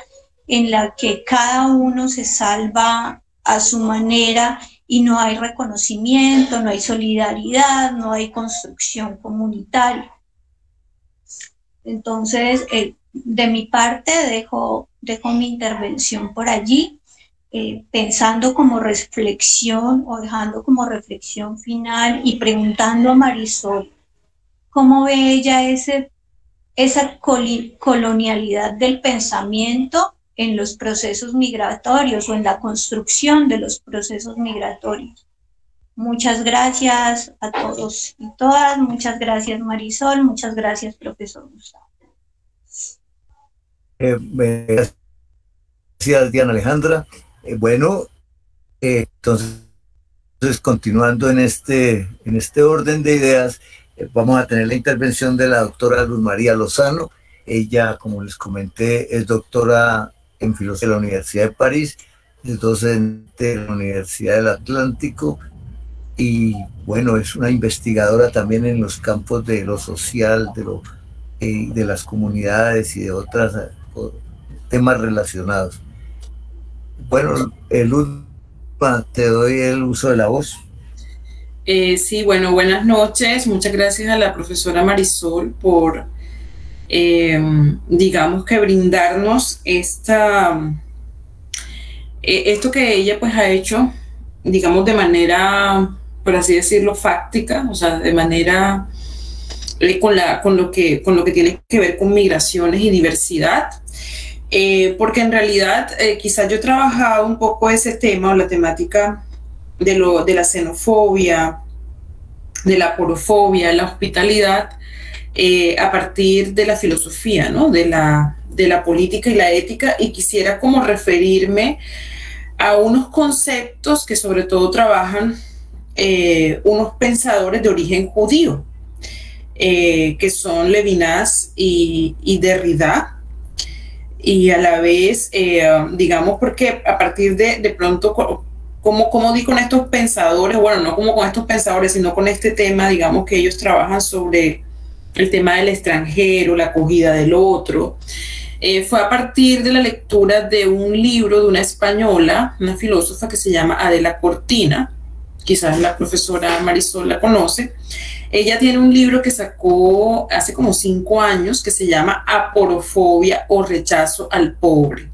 en la que cada uno se salva a su manera y no hay reconocimiento, no hay solidaridad, no hay construcción comunitaria. Entonces, de mi parte dejo mi intervención por allí, pensando como reflexión o dejando como reflexión final y preguntando a Marisol cómo ve ella esa colonialidad del pensamiento en los procesos migratorios o en la construcción de los procesos migratorios. Muchas gracias a todos y todas, muchas gracias Marisol, muchas gracias profesor Gustavo. Gracias Diana Alejandra. Entonces continuando en este orden de ideas, vamos a tener la intervención de la doctora Luz María Lozano. Ella, como les comenté, es doctora en filosofía de la Universidad de París, es docente de la Universidad del Atlántico y bueno, es una investigadora también en los campos de lo social, de las comunidades y de otros temas relacionados. Bueno, Luz, te doy el uso de la voz. Sí, bueno, buenas noches. Muchas gracias a la profesora Marisol por, digamos que brindarnos esto que ella pues ha hecho, digamos de manera, por así decirlo, fáctica, o sea, de manera con lo que tiene que ver con migraciones y diversidad. Porque en realidad quizás yo he trabajado un poco ese tema o la temática de la xenofobia, de la porofobia, la hospitalidad, a partir de la filosofía, ¿no? de la política y la ética, y quisiera como referirme a unos conceptos que sobre todo trabajan unos pensadores de origen judío, que son Levinas y Derrida, y a la vez, digamos, porque a partir de pronto, como di con estos pensadores, bueno, no como con estos pensadores, sino con este tema, digamos, que ellos trabajan sobre el tema del extranjero, la acogida del otro, fue a partir de la lectura de un libro de una española, una filósofa que se llama Adela Cortina, quizás la profesora Marisol la conoce. Ella tiene un libro que sacó hace como 5 años que se llama Aporofobia o rechazo al pobre.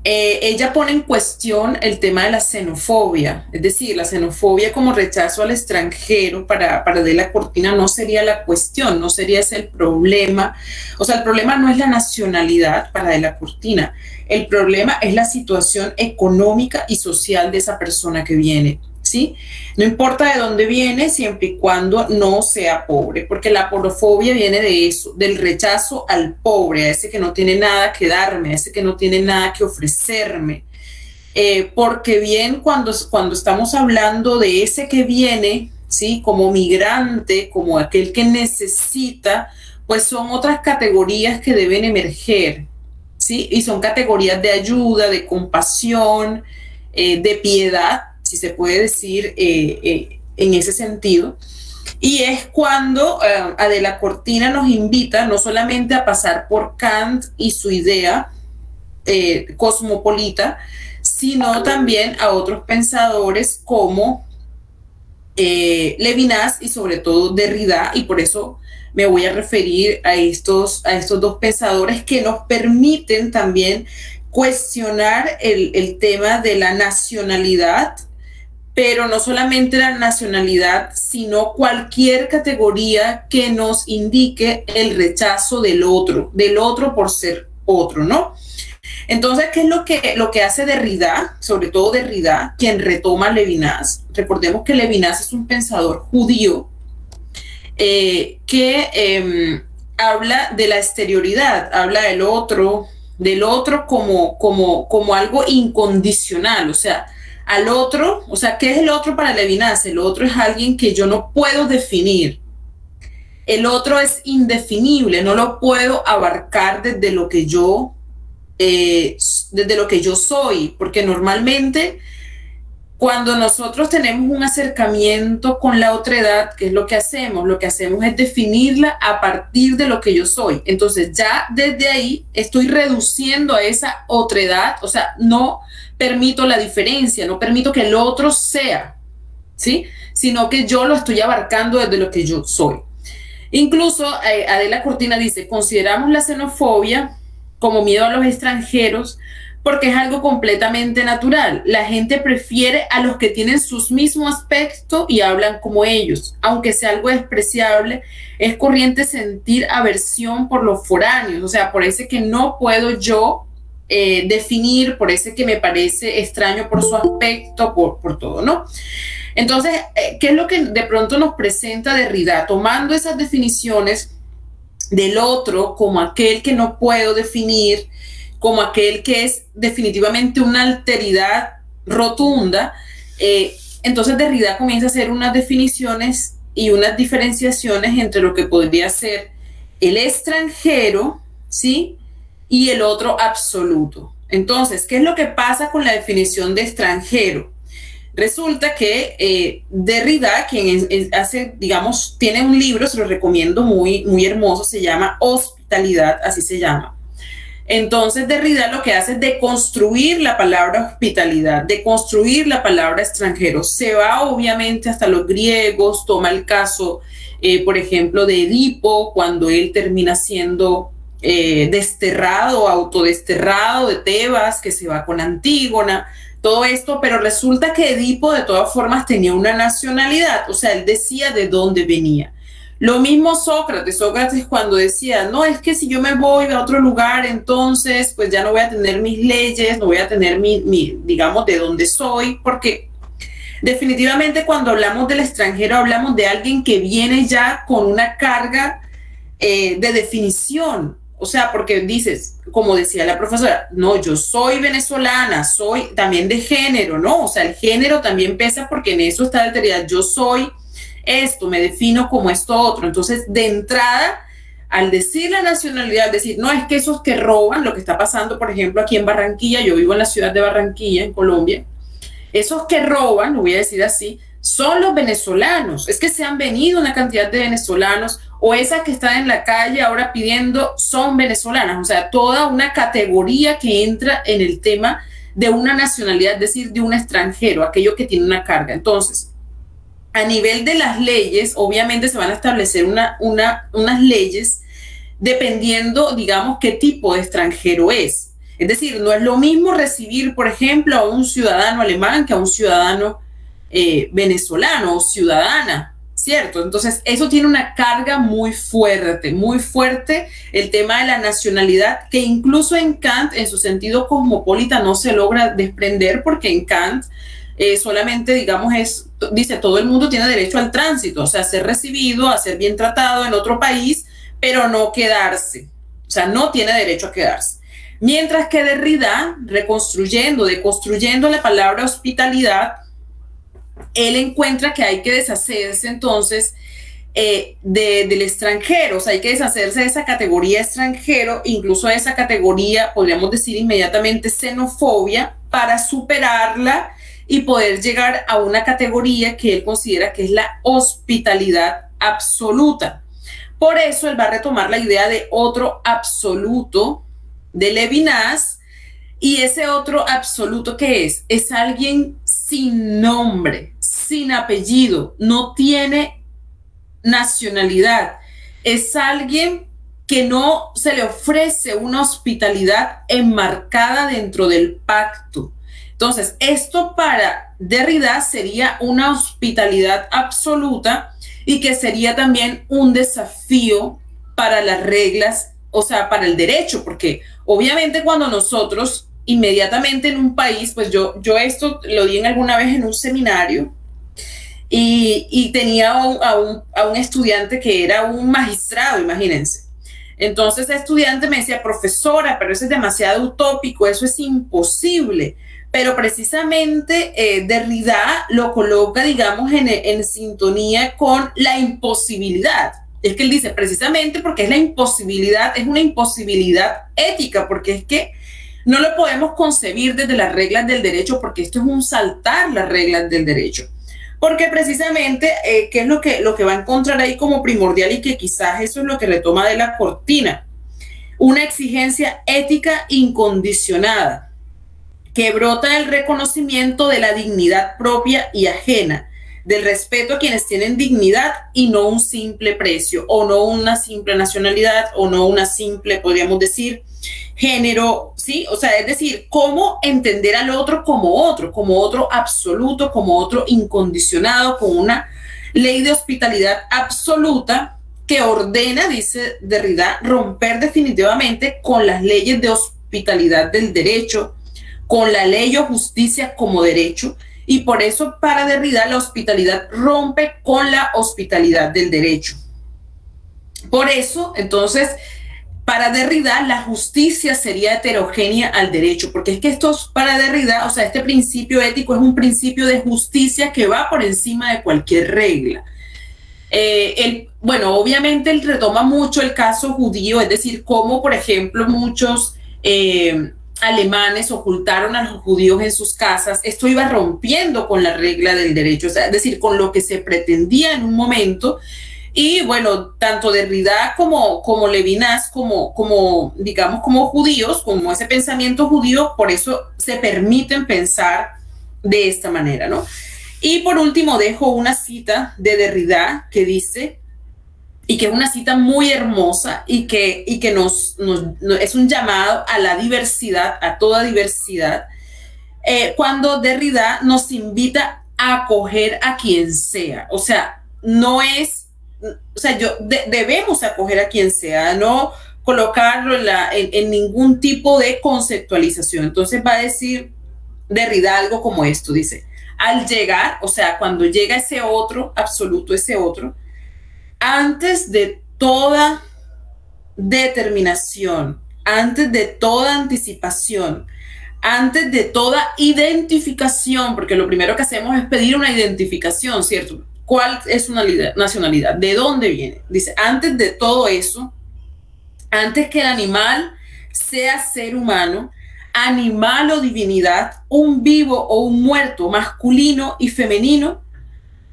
Ella pone en cuestión el tema de la xenofobia, es decir, la xenofobia como rechazo al extranjero para Adela Cortina no sería la cuestión, no sería ese el problema. O sea, el problema no es la nacionalidad para Adela Cortina, el problema es la situación económica y social de esa persona que viene, ¿sí? No importa de dónde viene, siempre y cuando no sea pobre, porque la porofobia viene de eso, del rechazo al pobre, a ese que no tiene nada que darme, a ese que no tiene nada que ofrecerme. Porque bien cuando estamos hablando de ese que viene, ¿sí? Como migrante, como aquel que necesita, pues son otras categorías que deben emerger, ¿sí? Y son categorías de ayuda, de compasión, de piedad, si se puede decir en ese sentido. Y es cuando Adela Cortina nos invita no solamente a pasar por Kant y su idea cosmopolita, sino también a otros pensadores como Levinas y sobre todo Derrida, y por eso me voy a referir a estos dos pensadores que nos permiten también cuestionar el tema de la nacionalidad, pero no solamente la nacionalidad, sino cualquier categoría que nos indique el rechazo del otro por ser otro, ¿no? Entonces, ¿qué es lo que hace Derrida? Sobre todo Derrida, quien retoma a Levinas. Recordemos que Levinas es un pensador judío que habla de la exterioridad, habla del otro como algo incondicional, o sea, al otro, o sea, ¿qué es el otro para Levinas? El otro es alguien que yo no puedo definir. El otro es indefinible, no lo puedo abarcar desde lo que yo soy, porque normalmente cuando nosotros tenemos un acercamiento con la otredad, ¿qué es lo que hacemos? Lo que hacemos es definirla a partir de lo que yo soy. Entonces ya desde ahí estoy reduciendo a esa otredad, o sea, no permito la diferencia, no permito que el otro sea, ¿sí? Sino que yo lo estoy abarcando desde lo que yo soy. Incluso Adela Cortina dice, consideramos la xenofobia como miedo a los extranjeros porque es algo completamente natural. La gente prefiere a los que tienen sus mismos aspectos y hablan como ellos. Aunque sea algo despreciable, es corriente sentir aversión por los foráneos, o sea, por ese que no puedo yo definir, por ese que me parece extraño por su aspecto, por todo, ¿no? Entonces, ¿qué es lo que de pronto nos presenta Derrida? Tomando esas definiciones del otro como aquel que no puedo definir, como aquel que es definitivamente una alteridad rotunda, entonces Derrida comienza a hacer unas definiciones y unas diferenciaciones entre lo que podría ser el extranjero, ¿sí? Y el otro absoluto. Entonces, ¿qué es lo que pasa con la definición de extranjero? Resulta que Derrida, quien hace, digamos, tiene un libro, se lo recomiendo, muy, muy hermoso, se llama Hospitalidad, así se llama. Entonces Derrida lo que hace es deconstruir la palabra hospitalidad, deconstruir la palabra extranjero. Se va obviamente hasta los griegos, toma el caso, por ejemplo, de Edipo, cuando él termina siendo desterrado, autodesterrado de Tebas, que se va con Antígona, todo esto, pero resulta que Edipo de todas formas tenía una nacionalidad, o sea, él decía de dónde venía. Lo mismo Sócrates cuando decía, no, es que si yo me voy a otro lugar, entonces pues ya no voy a tener mis leyes, no voy a tener digamos, de dónde soy, porque definitivamente cuando hablamos del extranjero hablamos de alguien que viene ya con una carga de definición. O sea, porque dices, como decía la profesora, no, yo soy venezolana, soy también de género, ¿no? O sea, el género también pesa porque en eso está la alteridad. Yo soy esto, me defino como esto otro. Entonces, de entrada, al decir la nacionalidad, al decir, no, es que esos que roban, lo que está pasando, por ejemplo, aquí en Barranquilla, yo vivo en la ciudad de Barranquilla, en Colombia, esos que roban, lo voy a decir así, son los venezolanos. Es que se han venido una cantidad de venezolanos, o esas que están en la calle ahora pidiendo son venezolanas, o sea, toda una categoría que entra en el tema de una nacionalidad, es decir, de un extranjero, aquello que tiene una carga. Entonces, a nivel de las leyes, obviamente se van a establecer unas leyes dependiendo, digamos, qué tipo de extranjero es. Es decir, no es lo mismo recibir, por ejemplo, a un ciudadano alemán que a un ciudadano venezolano o ciudadana, ¿cierto? Entonces, eso tiene una carga muy fuerte, el tema de la nacionalidad, que incluso en Kant, en su sentido cosmopolita, no se logra desprender, porque en Kant solamente, digamos, dice, todo el mundo tiene derecho al tránsito, o sea, a ser recibido, a ser bien tratado en otro país, pero no quedarse, o sea, no tiene derecho a quedarse. Mientras que Derrida, deconstruyendo la palabra hospitalidad, él encuentra que hay que deshacerse entonces del extranjero, o sea, hay que deshacerse de esa categoría extranjero, incluso de esa categoría, podríamos decir inmediatamente, xenofobia, para superarla y poder llegar a una categoría que él considera que es la hospitalidad absoluta. Por eso él va a retomar la idea de otro absoluto de Levinas, y ese otro absoluto, ¿qué es? Es alguien sin nombre, sin apellido, no tiene nacionalidad, es alguien que no se le ofrece una hospitalidad enmarcada dentro del pacto. Entonces, esto para Derrida sería una hospitalidad absoluta y que sería también un desafío para las reglas, o sea, para el derecho, porque obviamente cuando nosotros inmediatamente en un país, pues yo esto lo di alguna vez en un seminario y tenía a un estudiante que era un magistrado, imagínense. Entonces el estudiante me decía, profesora, pero eso es demasiado utópico, eso es imposible. Pero precisamente Derrida lo coloca, digamos, en sintonía con la imposibilidad. Es que él dice, precisamente porque es la imposibilidad, es una imposibilidad ética, porque es que no lo podemos concebir desde las reglas del derecho, porque esto es un saltar las reglas del derecho. Porque precisamente, ¿qué es lo que va a encontrar ahí como primordial? Y que quizás eso es lo que retoma de la cortina. Una exigencia ética incondicionada, que brota del reconocimiento de la dignidad propia y ajena, del respeto a quienes tienen dignidad y no un simple precio, o no una simple nacionalidad, o no una simple, podríamos decir, género, ¿sí? O sea, es decir, cómo entender al otro como otro absoluto, como otro incondicionado, con una ley de hospitalidad absoluta que ordena, dice Derrida, romper definitivamente con las leyes de hospitalidad del derecho, con la ley o justicia como derecho, y por eso para Derrida la hospitalidad rompe con la hospitalidad del derecho. Por eso, entonces, para Derrida la justicia sería heterogénea al derecho, porque es que esto para Derrida, o sea, este principio ético es un principio de justicia que va por encima de cualquier regla. Bueno, obviamente él retoma mucho el caso judío, es decir, cómo, por ejemplo, muchos alemanes ocultaron a los judíos en sus casas. Esto iba rompiendo con la regla del derecho, o sea, es decir, con lo que se pretendía en un momento. Y bueno, tanto Derrida como Levinas, digamos, como judíos, como ese pensamiento judío, por eso se permiten pensar de esta manera, ¿no? Y por último dejo una cita de Derrida que dice, y que es una cita muy hermosa y que es un llamado a la diversidad, a toda diversidad, cuando Derrida nos invita a acoger a quien sea. O sea, no es, o sea, debemos acoger a quien sea, no colocarlo en ningún tipo de conceptualización. Entonces va a decir Derrida algo como esto, dice, al llegar, o sea, cuando llega ese otro absoluto, ese otro, antes de toda determinación, antes de toda anticipación, antes de toda identificación, porque lo primero que hacemos es pedir una identificación, ¿cierto? ¿Cuál es una nacionalidad? ¿De dónde viene? Dice, antes de todo eso, antes que el animal sea ser humano, animal o divinidad, un vivo o un muerto, masculino y femenino,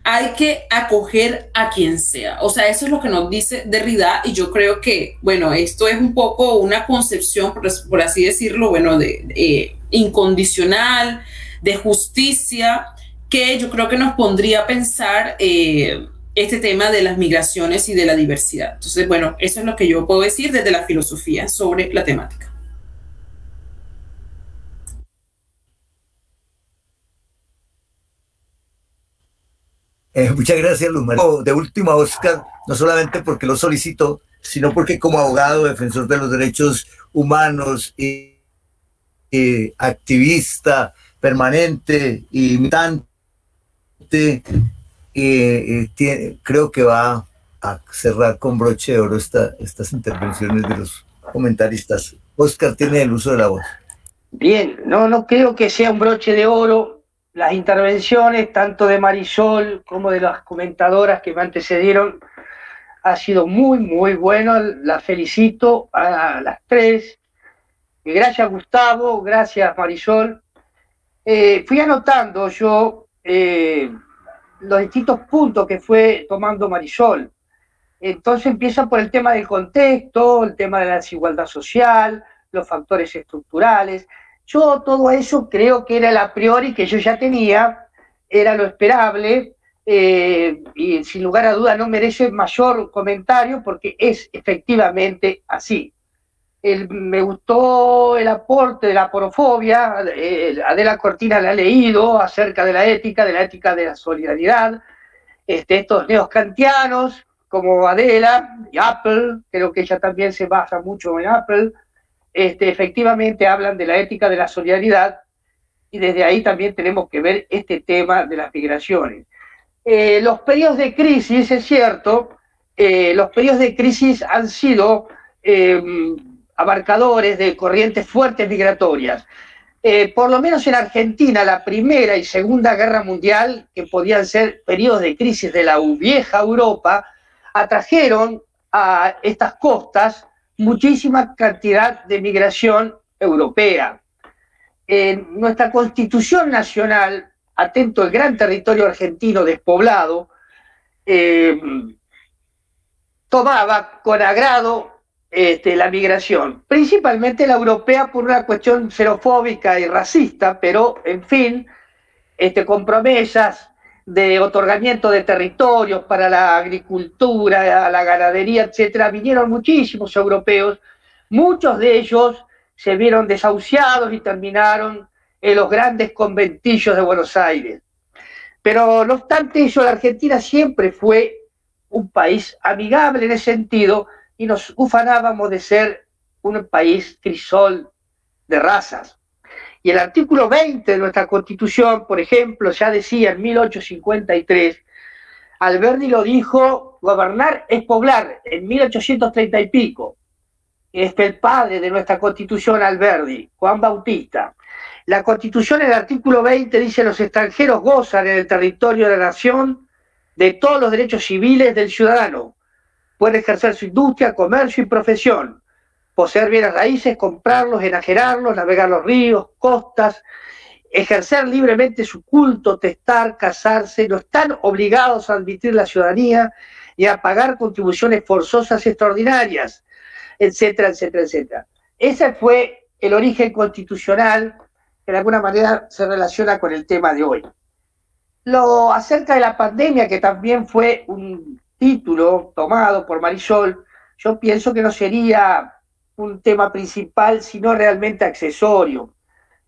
hay que acoger a quien sea. O sea, eso es lo que nos dice Derrida, y yo creo que, bueno, esto es un poco una concepción, por así decirlo, bueno, de incondicional, de justicia, que yo creo que nos pondría a pensar este tema de las migraciones y de la diversidad. Entonces, bueno, eso es lo que yo puedo decir desde la filosofía sobre la temática. Muchas gracias, Luz María. De última, Oscar, no solamente porque lo solicitó, sino porque como abogado, defensor de los derechos humanos y activista permanente y militante, creo que va a cerrar con broche de oro estas intervenciones de los comentaristas. Oscar tiene el uso de la voz. Bien, no creo que sea un broche de oro. Las intervenciones, tanto de Marisol como de las comentadoras que me antecedieron, ha sido muy, muy bueno. Las felicito a las tres. Gracias, Gustavo. Gracias, Marisol. Fui anotando yo los distintos puntos que fue tomando Marisol. Entonces empieza por el tema del contexto, el tema de la desigualdad social, los factores estructurales. Yo todo eso creo que era el a priori que yo ya tenía era lo esperable, y sin lugar a duda no merece mayor comentario porque es efectivamente así. Me gustó el aporte de la aporofobia, Adela Cortina la ha leído acerca de la ética de la solidaridad, estos neoscantianos como Adela y Apple, creo que ella también se basa mucho en Apple, efectivamente hablan de la ética de la solidaridad, y desde ahí también tenemos que ver este tema de las migraciones. Los periodos de crisis, es cierto, los periodos de crisis han sido abarcadores de corrientes fuertes migratorias. Por lo menos en Argentina, la Primera y Segunda Guerra Mundial, que podían ser periodos de crisis de la vieja Europa, atrajeron a estas costas muchísima cantidad de migración europea. En nuestra Constitución Nacional, atento al gran territorio argentino despoblado, tomaba con agrado la migración, principalmente la europea por una cuestión xenofóbica y racista, pero en fin, con promesas de otorgamiento de territorios para la agricultura, la ganadería, etcétera, vinieron muchísimos europeos, muchos de ellos se vieron desahuciados y terminaron en los grandes conventillos de Buenos Aires. Pero no obstante eso, la Argentina siempre fue un país amigable en ese sentido, y nos ufanábamos de ser un país crisol de razas. Y el artículo 20 de nuestra Constitución, por ejemplo, ya decía en 1853, Alberdi lo dijo, gobernar es poblar, en 1830 y pico. El padre de nuestra Constitución, Alberdi, Juan Bautista. La Constitución, en el artículo 20, dice: los extranjeros gozan en el territorio de la nación de todos los derechos civiles del ciudadano. Pueden ejercer su industria, comercio y profesión, poseer bienes raíces, comprarlos, enajenarlos, navegar los ríos, costas, ejercer libremente su culto, testar, casarse, no están obligados a admitir la ciudadanía y a pagar contribuciones forzosas extraordinarias, etcétera, etcétera, etcétera. Ese fue el origen constitucional que de alguna manera se relaciona con el tema de hoy. Lo acerca de la pandemia, que también fue un título tomado por Marisol, yo pienso que no sería un tema principal, sino realmente accesorio.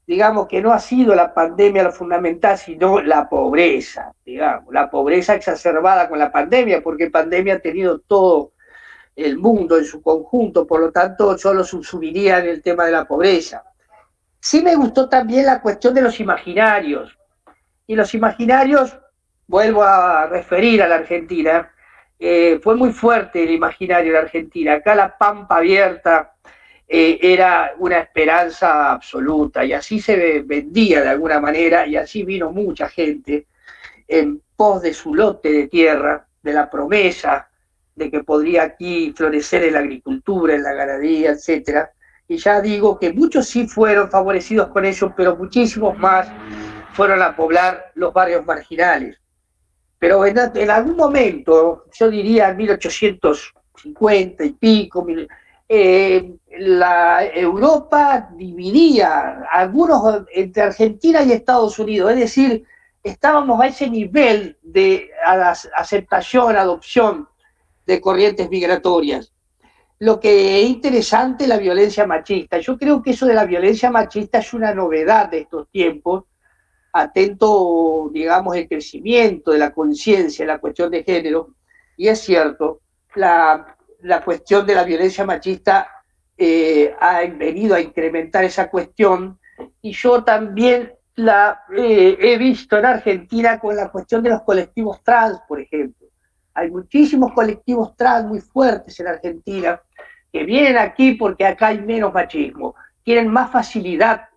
Digamos que no ha sido la pandemia lo fundamental, sino la pobreza, digamos, la pobreza exacerbada con la pandemia, porque pandemia ha tenido todo el mundo en su conjunto, por lo tanto yo lo subsumiría en el tema de la pobreza. Sí me gustó también la cuestión de los imaginarios, y los imaginarios, vuelvo a referir a la Argentina, fue muy fuerte el imaginario de la Argentina. Acá la pampa abierta era una esperanza absoluta, y así se vendía de alguna manera, y así vino mucha gente en pos de su lote de tierra, de la promesa de que podría aquí florecer en la agricultura, en la ganadería, etcétera. Y ya digo que muchos sí fueron favorecidos con ello, pero muchísimos más fueron a poblar los barrios marginales. Pero en algún momento, yo diría en 1850 y pico, la Europa dividía algunos entre Argentina y Estados Unidos, es decir, estábamos a ese nivel de aceptación, adopción de corrientes migratorias. Lo que es interesante es la violencia machista. Yo creo que eso de la violencia machista es una novedad de estos tiempos, atento, digamos, el crecimiento de la conciencia en la cuestión de género, y es cierto, la cuestión de la violencia machista ha venido a incrementar esa cuestión, y yo también la he visto en Argentina con la cuestión de los colectivos trans, por ejemplo. Hay muchísimos colectivos trans muy fuertes en Argentina que vienen aquí porque acá hay menos machismo, tienen más facilidad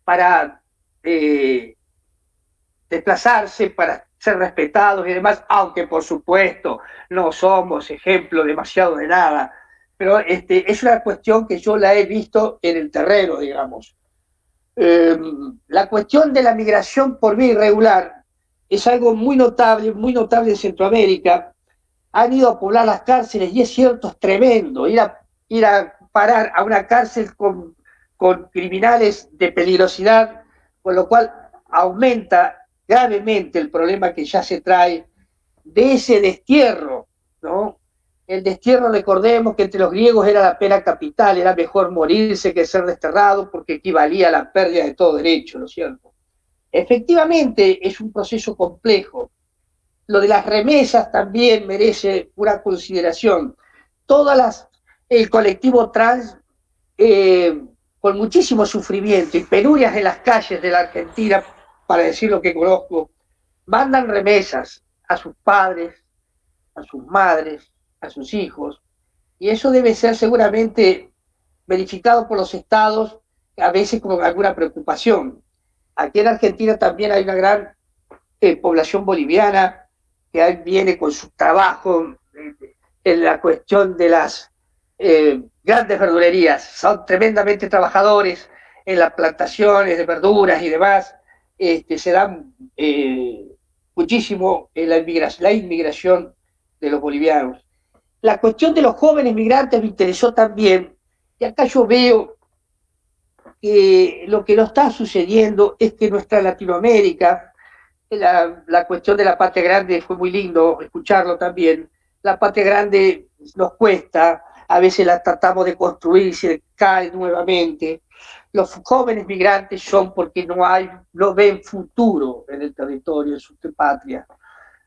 para desplazarse, para ser respetados y demás, aunque por supuesto no somos ejemplo demasiado de nada, pero es una cuestión que yo la he visto en el terreno, digamos. La cuestión de la migración por vía irregular es algo muy notable en Centroamérica. Han ido a poblar las cárceles, y es cierto, es tremendo ir a parar a una cárcel con criminales de peligrosidad, con lo cual aumenta gravemente el problema que ya se trae de ese destierro, ¿no? El destierro, recordemos que entre los griegos era la pena capital, era mejor morirse que ser desterrado porque equivalía a la pérdida de todo derecho, ¿no es cierto? Efectivamente es un proceso complejo. Lo de las remesas también merece una consideración. El colectivo trans, con muchísimo sufrimiento y penurias en las calles de la Argentina, para decir lo que conozco, mandan remesas a sus padres, a sus madres, a sus hijos, y eso debe ser seguramente verificado por los estados, a veces con alguna preocupación. Aquí en Argentina también hay una gran población boliviana que viene con su trabajo en la cuestión de las grandes verdulerías. Son tremendamente trabajadores en las plantaciones de verduras y demás. Se dan muchísimo la inmigración de los bolivianos. La cuestión de los jóvenes migrantes me interesó también, y acá yo veo que lo que nos está sucediendo es que nuestra Latinoamérica, la cuestión de la patria grande fue muy lindo escucharlo también, la patria grande nos cuesta, a veces la tratamos de construir y se cae nuevamente. Los jóvenes migrantes son porque no ven futuro en el territorio, en su patria.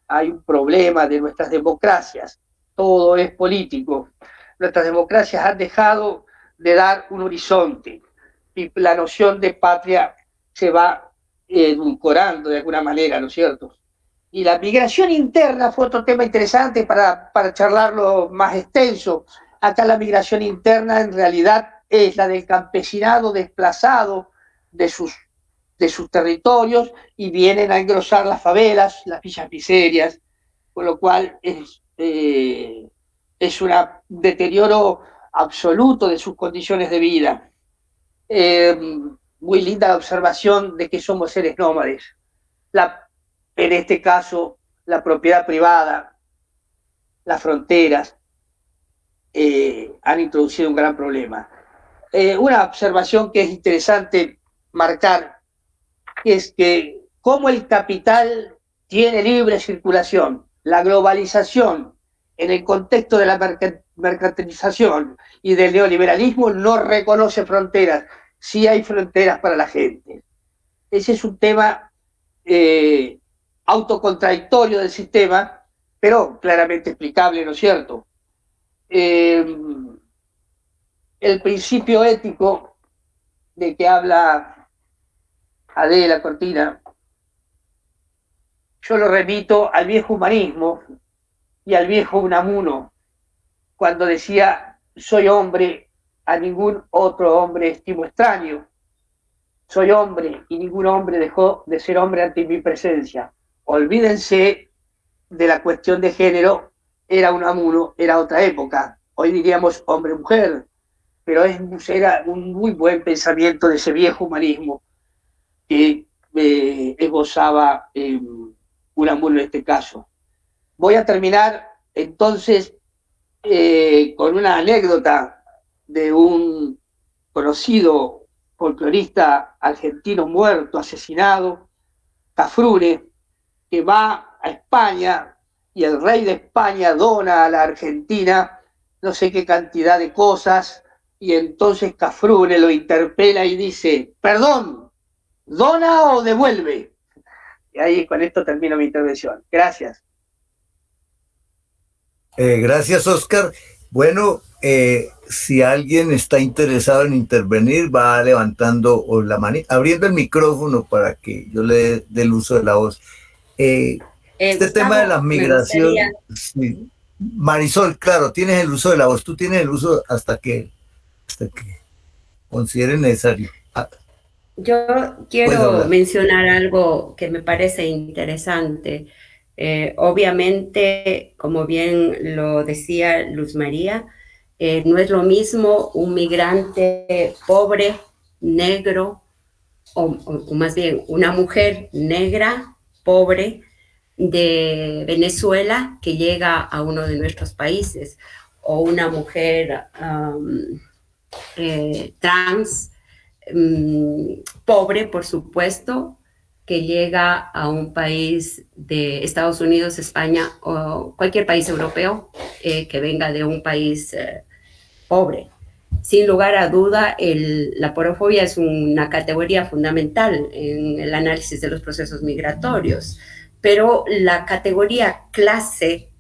Hay un problema de nuestras democracias, todo es político. Nuestras democracias han dejado de dar un horizonte y la noción de patria se va edulcorando de alguna manera, ¿no es cierto? Y la migración interna fue otro tema interesante para charlarlo más extenso. Acá la migración interna en realidad es la del campesinado desplazado de sus territorios y vienen a engrosar las favelas, las villas miserias, con lo cual es un deterioro absoluto de sus condiciones de vida. Muy linda la observación de que somos seres nómades. En este caso, la propiedad privada, las fronteras, han introducido un gran problema. Una observación que es interesante marcar es que como el capital tiene libre circulación, la globalización en el contexto de la mercantilización y del neoliberalismo no reconoce fronteras, sí hay fronteras para la gente. Ese es un tema autocontradictorio del sistema, pero claramente explicable, ¿no es cierto? El principio ético de que habla Adela Cortina, yo lo remito al viejo humanismo y al viejo Unamuno, cuando decía, soy hombre, a ningún otro hombre estimo extraño. Soy hombre y ningún hombre dejó de ser hombre ante mi presencia. Olvídense de la cuestión de género, era Unamuno, era otra época. Hoy diríamos hombre-mujer, pero era un muy buen pensamiento de ese viejo humanismo que esbozaba Unamuno en este caso. Voy a terminar entonces con una anécdota de un conocido folclorista argentino muerto, asesinado, Cafrune, que va a España y el rey de España dona a la Argentina no sé qué cantidad de cosas, y entonces Cafrune lo interpela y dice, perdón, ¿dona o devuelve? Y ahí con esto termino mi intervención. Gracias. Gracias, Oscar. Bueno, si alguien está interesado en intervenir, va levantando la mano, abriendo el micrófono para que yo le dé el uso de la voz. Gustavo, tema de la migración, sí. Marisol, claro, tienes el uso de la voz, tú tienes el uso hasta que consideren necesario. Yo quiero mencionar algo que me parece interesante. Obviamente, como bien lo decía Luz María, no es lo mismo un migrante pobre, negro, o más bien una mujer negra, pobre, de Venezuela que llega a uno de nuestros países, o una mujer trans, pobre, por supuesto, que llega a un país de Estados Unidos, España o cualquier país europeo que venga de un país pobre. Sin lugar a duda, la porofobia es una categoría fundamental en el análisis de los procesos migratorios, pero la categoría clase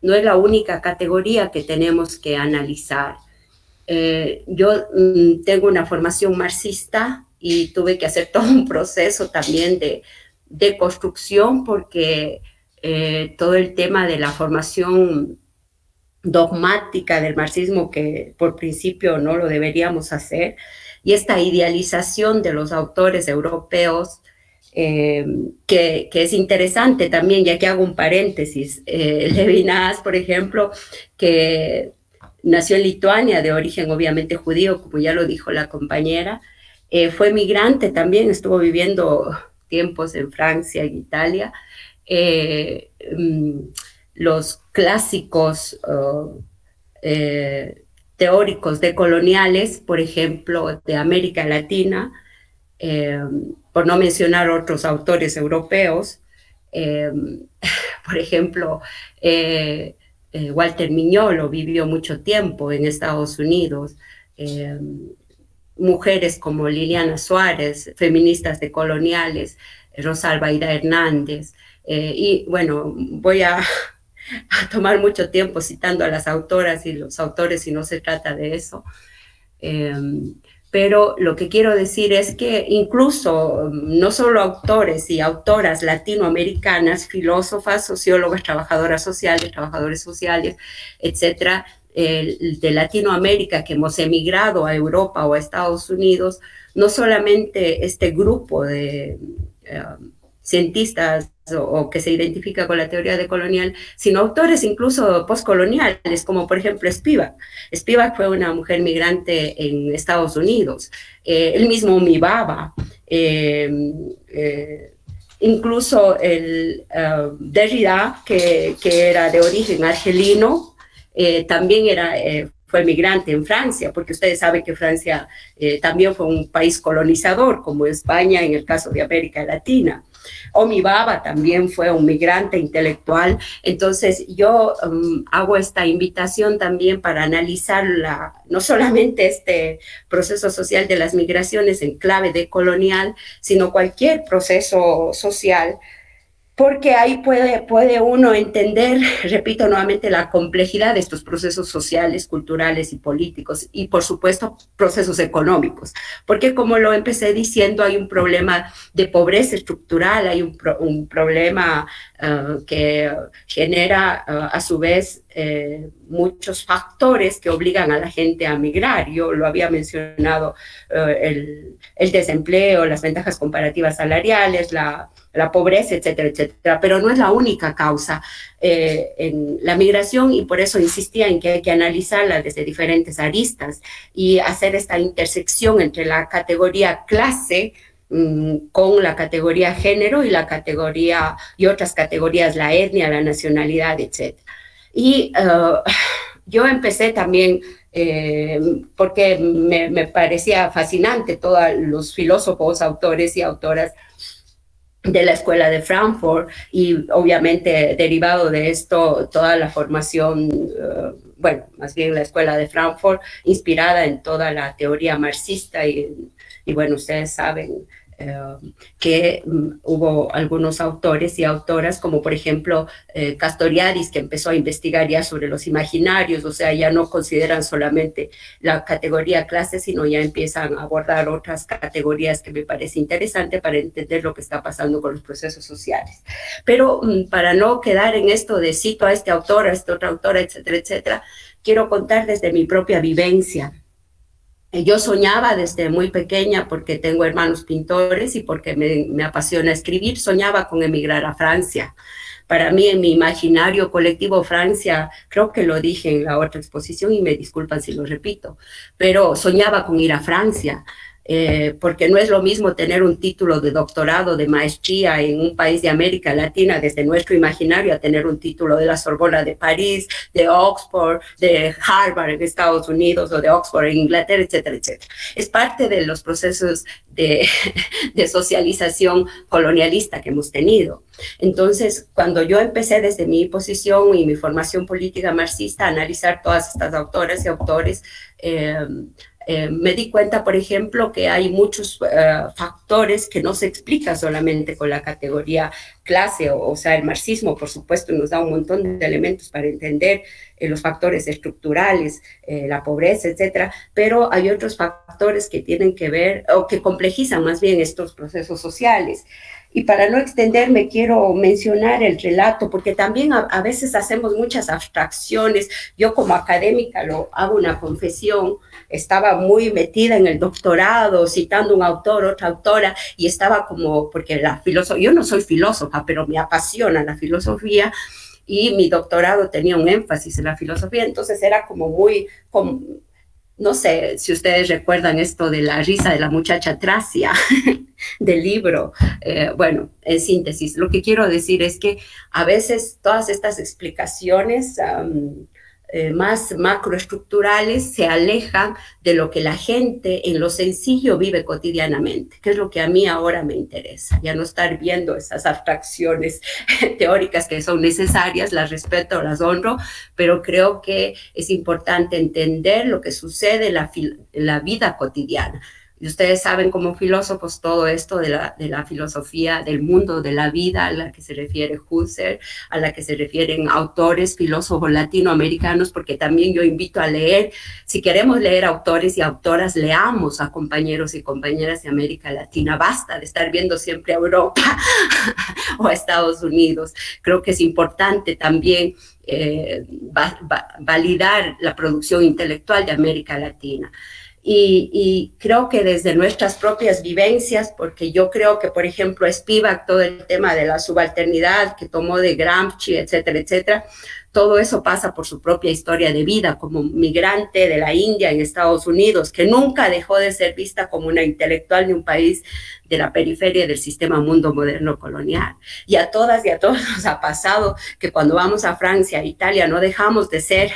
no es la única categoría que tenemos que analizar. Yo tengo una formación marxista y tuve que hacer todo un proceso también de construcción porque todo el tema de la formación dogmática del marxismo, que por principio no lo deberíamos hacer, y esta idealización de los autores europeos, que es interesante también, ya que hago un paréntesis. Levinas, por ejemplo, que nació en Lituania, de origen obviamente judío, como ya lo dijo la compañera, fue migrante también, estuvo viviendo tiempos en Francia y Italia. Los clásicos teóricos decoloniales, por ejemplo, de América Latina, por no mencionar otros autores europeos, por ejemplo, Walter Mignolo vivió mucho tiempo en Estados Unidos, mujeres como Liliana Suárez, feministas decoloniales, Rosalba Ida Hernández, y bueno, voy a tomar mucho tiempo citando a las autoras y los autores si no se trata de eso. Pero lo que quiero decir es que incluso no solo autores y autoras latinoamericanas, filósofas, sociólogas, trabajadoras sociales, trabajadores sociales, etcétera, de Latinoamérica que hemos emigrado a Europa o a Estados Unidos, no solamente este grupo de cientistas o que se identifica con la teoría decolonial, sino autores incluso postcoloniales, como por ejemplo Spivak. Spivak fue una mujer migrante en Estados Unidos, el mismo Umibaba, incluso el Derrida, que era de origen argelino, también fue migrante en Francia, porque ustedes saben que Francia también fue un país colonizador, como España en el caso de América Latina. Omibaba también fue un migrante intelectual. Entonces yo hago esta invitación también para analizar no solamente este proceso social de las migraciones en clave decolonial, sino cualquier proceso social, porque ahí puede uno entender, repito nuevamente, la complejidad de estos procesos sociales, culturales y políticos, y por supuesto procesos económicos, porque como lo empecé diciendo, hay un problema de pobreza estructural, hay un problema que genera a su vez muchos factores que obligan a la gente a migrar. Yo lo había mencionado, el desempleo, las ventajas comparativas salariales, la pobreza, etcétera, etcétera, pero no es la única causa en la migración, y por eso insistía en que hay que analizarla desde diferentes aristas y hacer esta intersección entre la categoría clase con la categoría género y la categoría y otras categorías, la etnia, la nacionalidad, etcétera. Y yo empecé también porque me parecía fascinante todos los filósofos, autores y autoras de la Escuela de Frankfurt, y obviamente derivado de esto toda la formación, bueno, más bien la Escuela de Frankfurt, inspirada en toda la teoría marxista, y bueno, ustedes saben que hubo algunos autores y autoras, como por ejemplo Castoriadis, que empezó a investigar ya sobre los imaginarios, o sea, ya no consideran solamente la categoría clase, sino ya empiezan a abordar otras categorías que me parece interesante para entender lo que está pasando con los procesos sociales. Pero para no quedar en esto de cito a este autor, a esta otra autora, etcétera, etcétera, quiero contar desde mi propia vivencia. Yo soñaba desde muy pequeña, porque tengo hermanos pintores y porque me apasiona escribir, soñaba con emigrar a Francia. Para mí, en mi imaginario colectivo, Francia, creo que lo dije en la otra exposición y me disculpan si lo repito, pero soñaba con ir a Francia. porque no es lo mismo tener un título de doctorado, de maestría en un país de América Latina desde nuestro imaginario a tener un título de la Sorbona de París, de Oxford, de Harvard en Estados Unidos o de Oxford en Inglaterra, etcétera, etcétera. Es parte de los procesos de socialización colonialista que hemos tenido. Entonces, cuando yo empecé desde mi posición y mi formación política marxista a analizar todas estas autoras y autores, me di cuenta, por ejemplo, que hay muchos factores que no se explican solamente con la categoría clase, o sea, el marxismo, por supuesto, nos da un montón de elementos para entender los factores estructurales, la pobreza, etcétera, pero hay otros factores que tienen que ver, o que complejizan más bien estos procesos sociales. Y para no extenderme, quiero mencionar el relato, porque también a veces hacemos muchas abstracciones. Yo como académica lo hago una confesión, estaba muy metida en el doctorado, citando un autor, otra autora, y estaba como, porque la filosofía, yo no soy filósofa, pero me apasiona la filosofía, y mi doctorado tenía un énfasis en la filosofía, entonces era como muy... no sé si ustedes recuerdan esto de la risa de la muchacha Tracia del libro. Bueno, en síntesis, lo que quiero decir es que a veces todas estas explicaciones más macroestructurales se alejan de lo que la gente en lo sencillo vive cotidianamente, que es lo que a mí ahora me interesa. Ya no estar viendo esas abstracciones teóricas que son necesarias, las respeto, las honro, pero creo que es importante entender lo que sucede en la vida cotidiana. Y ustedes saben como filósofos todo esto de la filosofía del mundo, de la vida, a la que se refiere Husserl, a la que se refieren autores, filósofos latinoamericanos, porque también yo invito a leer, si queremos leer autores y autoras, leamos a compañeros y compañeras de América Latina, basta de estar viendo siempre a Europa o a Estados Unidos. Creo que es importante también validar la producción intelectual de América Latina. Y creo que desde nuestras propias vivencias, porque yo creo que, por ejemplo, Spivak, todo el tema de la subalternidad que tomó de Gramsci, etcétera, etcétera, todo eso pasa por su propia historia de vida como migrante de la India en Estados Unidos, que nunca dejó de ser vista como una intelectual de un país de la periferia del sistema mundo moderno colonial. Y a todas y a todos nos ha pasado que cuando vamos a Francia, a Italia, no dejamos de ser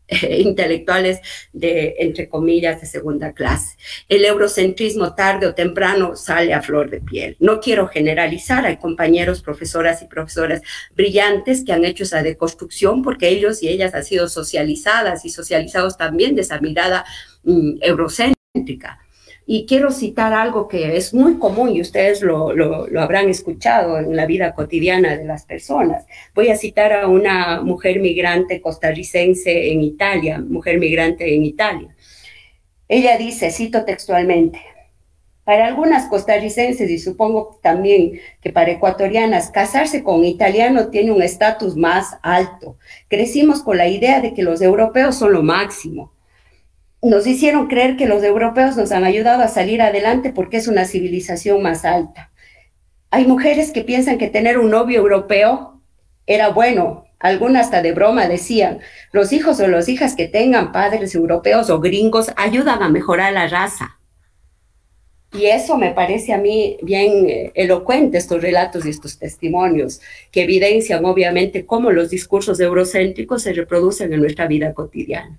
intelectuales de, entre comillas, de segunda clase. El eurocentrismo tarde o temprano sale a flor de piel. No quiero generalizar, hay compañeros, profesoras y profesoras brillantes que han hecho esa deconstrucción porque ellos y ellas han sido socializadas y socializados también de esa mirada eurocéntrica. Y quiero citar algo que es muy común y ustedes lo habrán escuchado en la vida cotidiana de las personas. Voy a citar a una mujer migrante costarricense en Italia, mujer migrante en Italia. Ella dice, cito textualmente, para algunas costarricenses y supongo también que para ecuatorianas, casarse con un italiano tiene un estatus más alto. Crecimos con la idea de que los europeos son lo máximo. Nos hicieron creer que los europeos nos han ayudado a salir adelante porque es una civilización más alta. Hay mujeres que piensan que tener un novio europeo era bueno. Algunas hasta de broma decían, los hijos o las hijas que tengan padres europeos o gringos ayudan a mejorar la raza. Y eso me parece a mí bien elocuente, estos relatos y estos testimonios, que evidencian obviamente cómo los discursos eurocéntricos se reproducen en nuestra vida cotidiana.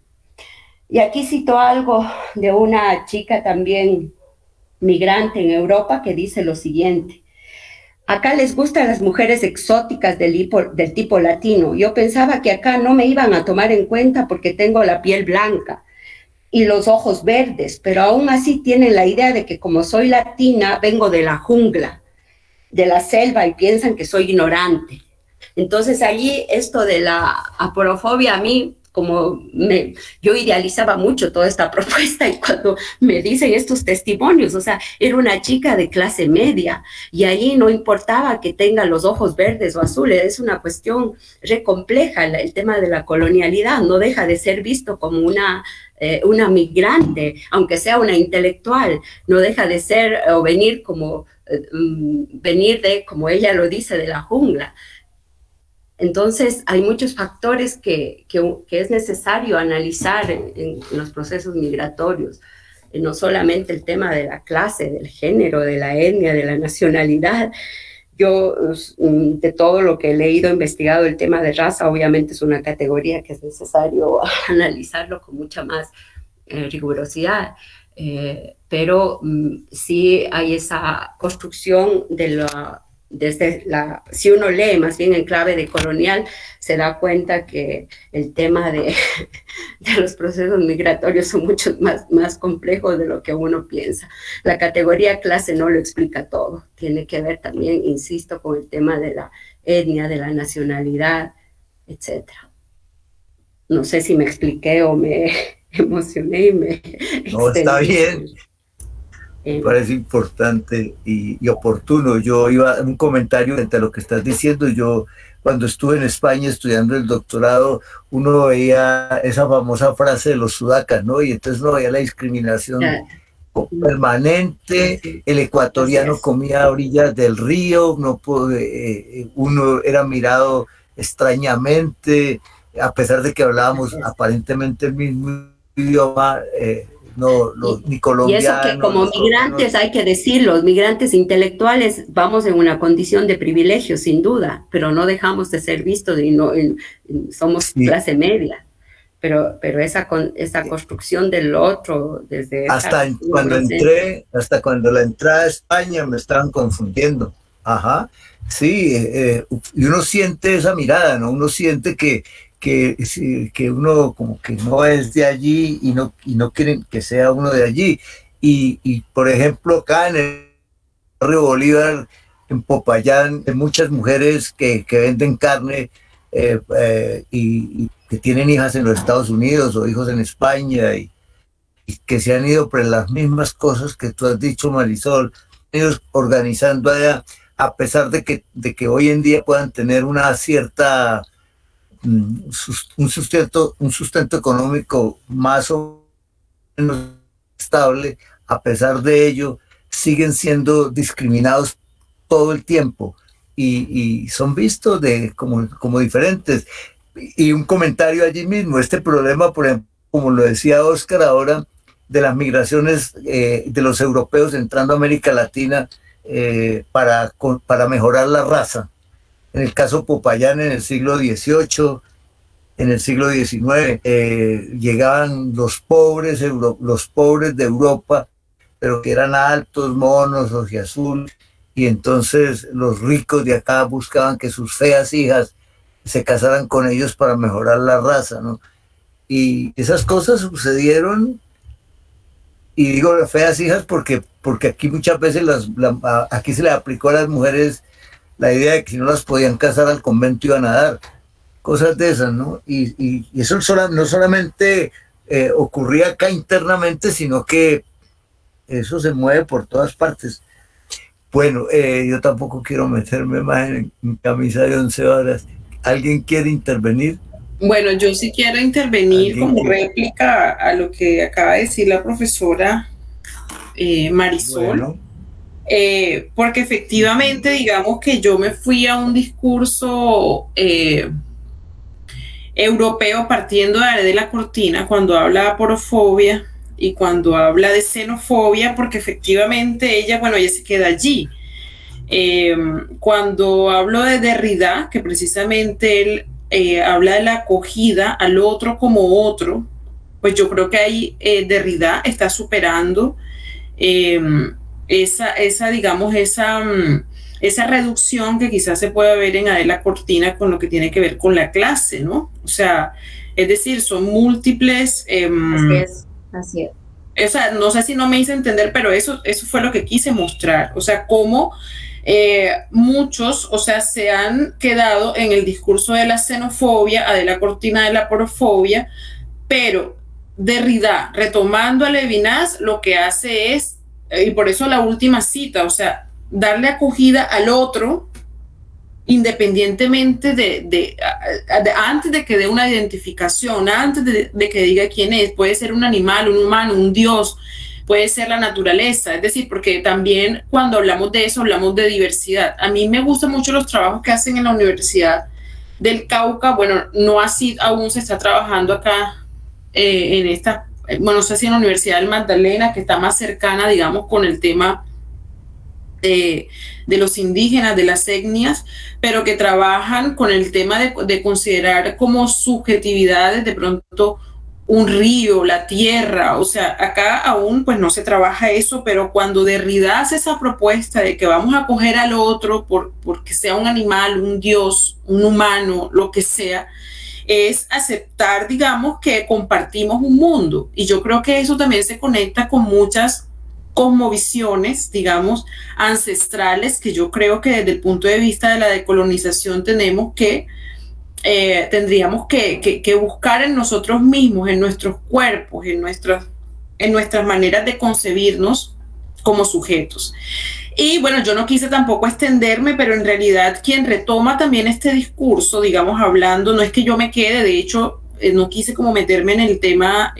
Y aquí cito algo de una chica también migrante en Europa que dice lo siguiente. Acá les gustan las mujeres exóticas del tipo latino. Yo pensaba que acá no me iban a tomar en cuenta porque tengo la piel blanca y los ojos verdes, pero aún así tienen la idea de que como soy latina, vengo de la jungla, de la selva y piensan que soy ignorante. Entonces allí esto de la aporofobia a mí, como yo idealizaba mucho toda esta propuesta y cuando me dicen estos testimonios, o sea, era una chica de clase media y allí no importaba que tenga los ojos verdes o azules, es una cuestión re compleja, el tema de la colonialidad no deja de ser visto como una migrante, aunque sea una intelectual, no deja de ser o venir como, venir de, como ella lo dice, de la jungla. Entonces, hay muchos factores que es necesario analizar en los procesos migratorios. no solamente el tema de la clase, del género, de la etnia, de la nacionalidad. Yo, de todo lo que he leído, investigado, el tema de raza, obviamente es una categoría que es necesario analizarlo con mucha más rigurosidad. Pero sí hay esa construcción si uno lee más bien en clave de colonial, se da cuenta que el tema de los procesos migratorios son mucho más complejos de lo que uno piensa. La categoría clase no lo explica todo, tiene que ver también, insisto, con el tema de la etnia, de la nacionalidad, etc. No sé si me expliqué o me emocioné y me No, está bien. Me parece importante y oportuno. Yo iba a un comentario frente a lo que estás diciendo. Yo, cuando estuve en España estudiando el doctorado, uno veía esa famosa frase de los sudacas, ¿no? Y entonces uno veía la discriminación permanente. El ecuatoriano comía a orillas del río, uno era mirado extrañamente, a pesar de que hablábamos aparentemente el mismo idioma. Ni colombianos. Y eso que como migrantes, hay que decirlo, los migrantes intelectuales vamos en una condición de privilegio, sin duda, pero no dejamos de ser vistos y somos clase media. Pero esa construcción del otro, desde... Hasta cuando la entrada a España me estaban confundiendo. Ajá, sí, y uno siente esa mirada, ¿no? Uno siente que uno como que no es de allí y no quieren que sea uno de allí. Y por ejemplo, acá en el barrio Bolívar, en Popayán, hay muchas mujeres que venden carne y que tienen hijas en los Estados Unidos o hijos en España y que se han ido por las mismas cosas que tú has dicho, Marisol, ellos organizando allá, a pesar de que hoy en día puedan tener una cierta... un sustento económico más o menos estable, a pesar de ello siguen siendo discriminados todo el tiempo y son vistos como diferentes. Y un comentario allí mismo, este problema, por ejemplo, como lo decía Oscar ahora, de las migraciones de los europeos entrando a América Latina para mejorar la raza. En el caso Popayán, en el siglo XVIII, en el siglo XIX, llegaban los pobres de Europa, pero que eran altos, monos, ojiazul, y entonces los ricos de acá buscaban que sus feas hijas se casaran con ellos para mejorar la raza, ¿no? Y esas cosas sucedieron, y digo feas hijas porque aquí muchas veces aquí se le aplicó a las mujeres la idea de que si no las podían casar al convento iban a dar, cosas de esas, ¿no? Y eso no solamente ocurría acá internamente, sino que eso se mueve por todas partes. Bueno, yo tampoco quiero meterme más en camisa de 11 varas. ¿Alguien quiere intervenir? Bueno, yo sí quiero intervenir como réplica a lo que acaba de decir la profesora Marisol. Bueno. Porque efectivamente, digamos que yo me fui a un discurso europeo partiendo de la Cortina cuando habla de aporofobia y cuando habla de xenofobia, porque efectivamente ella se queda allí. Cuando hablo de Derrida, que precisamente él habla de la acogida al otro como otro, pues yo creo que ahí Derrida está superando esa reducción que quizás se puede ver en Adela Cortina con lo que tiene que ver con la clase, ¿no? O sea, es decir, son múltiples... así es. O sea, no sé si no me hice entender, pero eso fue lo que quise mostrar. O sea, cómo muchos, se han quedado en el discurso de la xenofobia, Adela Cortina de la aporofobia, pero Derrida, retomando a Levinas, lo que hace es, y por eso la última cita, o sea, darle acogida al otro, independientemente antes de que dé una identificación, antes de que diga quién es, puede ser un animal, un humano, un dios, puede ser la naturaleza, es decir, porque también cuando hablamos de eso, hablamos de diversidad. A mí me gustan mucho los trabajos que hacen en la Universidad del Cauca, bueno, no así aún se está trabajando acá en esta bueno, no sé si en la Universidad del Magdalena, que está más cercana, digamos, con el tema de los indígenas, de las etnias, pero que trabajan con el tema de considerar como subjetividades de pronto un río, la tierra. O sea, acá aún pues no se trabaja eso, pero cuando Derrida hace esa propuesta de que vamos a coger al otro porque sea un animal, un dios, un humano, lo que sea, es aceptar, digamos, que compartimos un mundo. Y yo creo que eso también se conecta con muchas cosmovisiones, digamos, ancestrales, que yo creo que desde el punto de vista de la decolonización tendríamos que buscar en nosotros mismos, en nuestros cuerpos, en nuestras maneras de concebirnos como sujetos. Y bueno, yo no quise tampoco extenderme, pero en realidad quien retoma también este discurso, digamos, hablando, no es que yo me quede, de hecho, no quise como meterme en el tema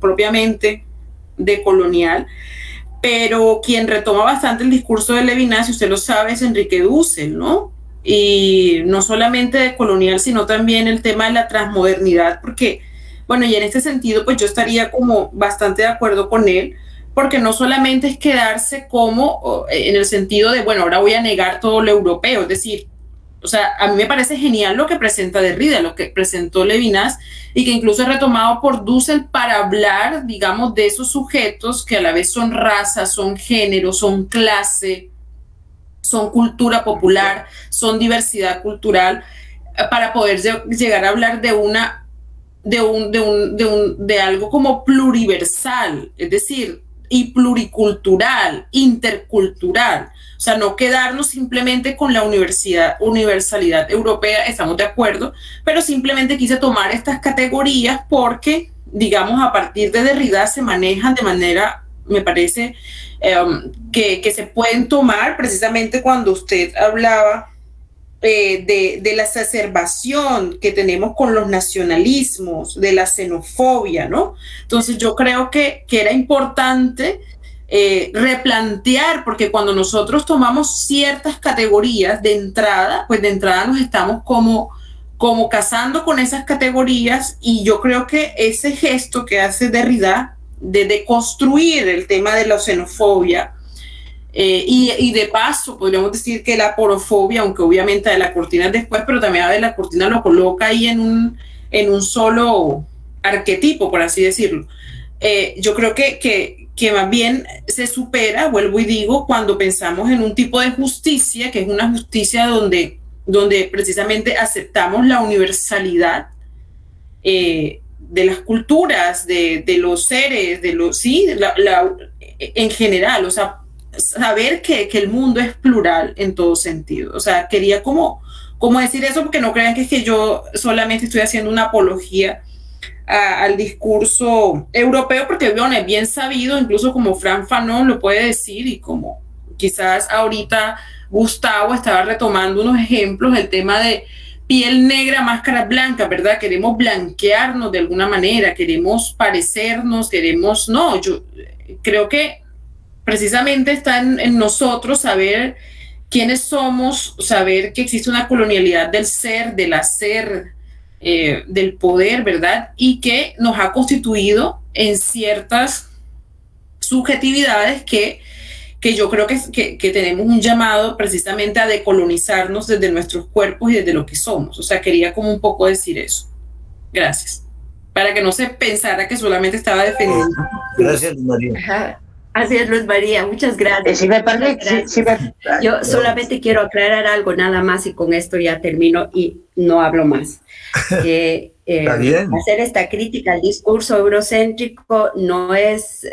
propiamente decolonial, pero quien retoma bastante el discurso de Levinas, si usted lo sabe, es Enrique Dussel, ¿no? Y no solamente decolonial, sino también el tema de la transmodernidad, porque, bueno, y en este sentido, pues yo estaría como bastante de acuerdo con él, porque no solamente es quedarse como en el sentido de, bueno, ahora voy a negar todo lo europeo, es decir, o sea, a mí me parece genial lo que presenta Derrida, lo que presentó Levinas, y que incluso es retomado por Dussel para hablar, digamos, de esos sujetos que a la vez son raza, son género, son clase, son cultura popular, son diversidad cultural, para poder llegar a hablar de algo como pluriversal, es decir, y pluricultural, intercultural. O sea, no quedarnos simplemente con la universalidad europea, estamos de acuerdo, pero simplemente quise tomar estas categorías porque, digamos, a partir de Derrida se manejan de manera, me parece, que se pueden tomar precisamente cuando usted hablaba de la exacerbación que tenemos con los nacionalismos, de la xenofobia, ¿no? Entonces yo creo que era importante replantear, porque cuando nosotros tomamos ciertas categorías de entrada, pues de entrada nos estamos como casando con esas categorías, y yo creo que ese gesto que hace Derrida de deconstruir el tema de la xenofobia, y de paso podríamos decir que la porofobia, aunque obviamente de la cortina después, pero también de la cortina lo coloca ahí en un solo arquetipo, por así decirlo. Yo creo que más bien se supera, vuelvo y digo, cuando pensamos en un tipo de justicia, que es una justicia donde precisamente aceptamos la universalidad de las culturas, de los seres, en general, o sea, saber que el mundo es plural en todo sentido. O sea, quería como decir eso, porque no crean que es que yo solamente estoy haciendo una apología al discurso europeo, porque bueno, es bien sabido, incluso como Frank Fanon lo puede decir, y como quizás ahorita Gustavo estaba retomando unos ejemplos, el tema de piel negra, máscara blanca, ¿verdad? Queremos blanquearnos de alguna manera, queremos parecernos, no, yo creo que precisamente está en nosotros saber quiénes somos, saber que existe una colonialidad del ser, del hacer, del poder, ¿verdad? Y que nos ha constituido en ciertas subjetividades que yo creo que tenemos un llamado precisamente a decolonizarnos desde nuestros cuerpos y desde lo que somos. O sea, quería como un poco decir eso. Gracias. Para que no se pensara que solamente estaba defendiendo. Gracias, María. Ajá. Así es, Luz María, muchas gracias. Si me permite, yo solamente quiero aclarar algo nada más, y con esto ya termino y no hablo más. Hacer esta crítica al discurso eurocéntrico no es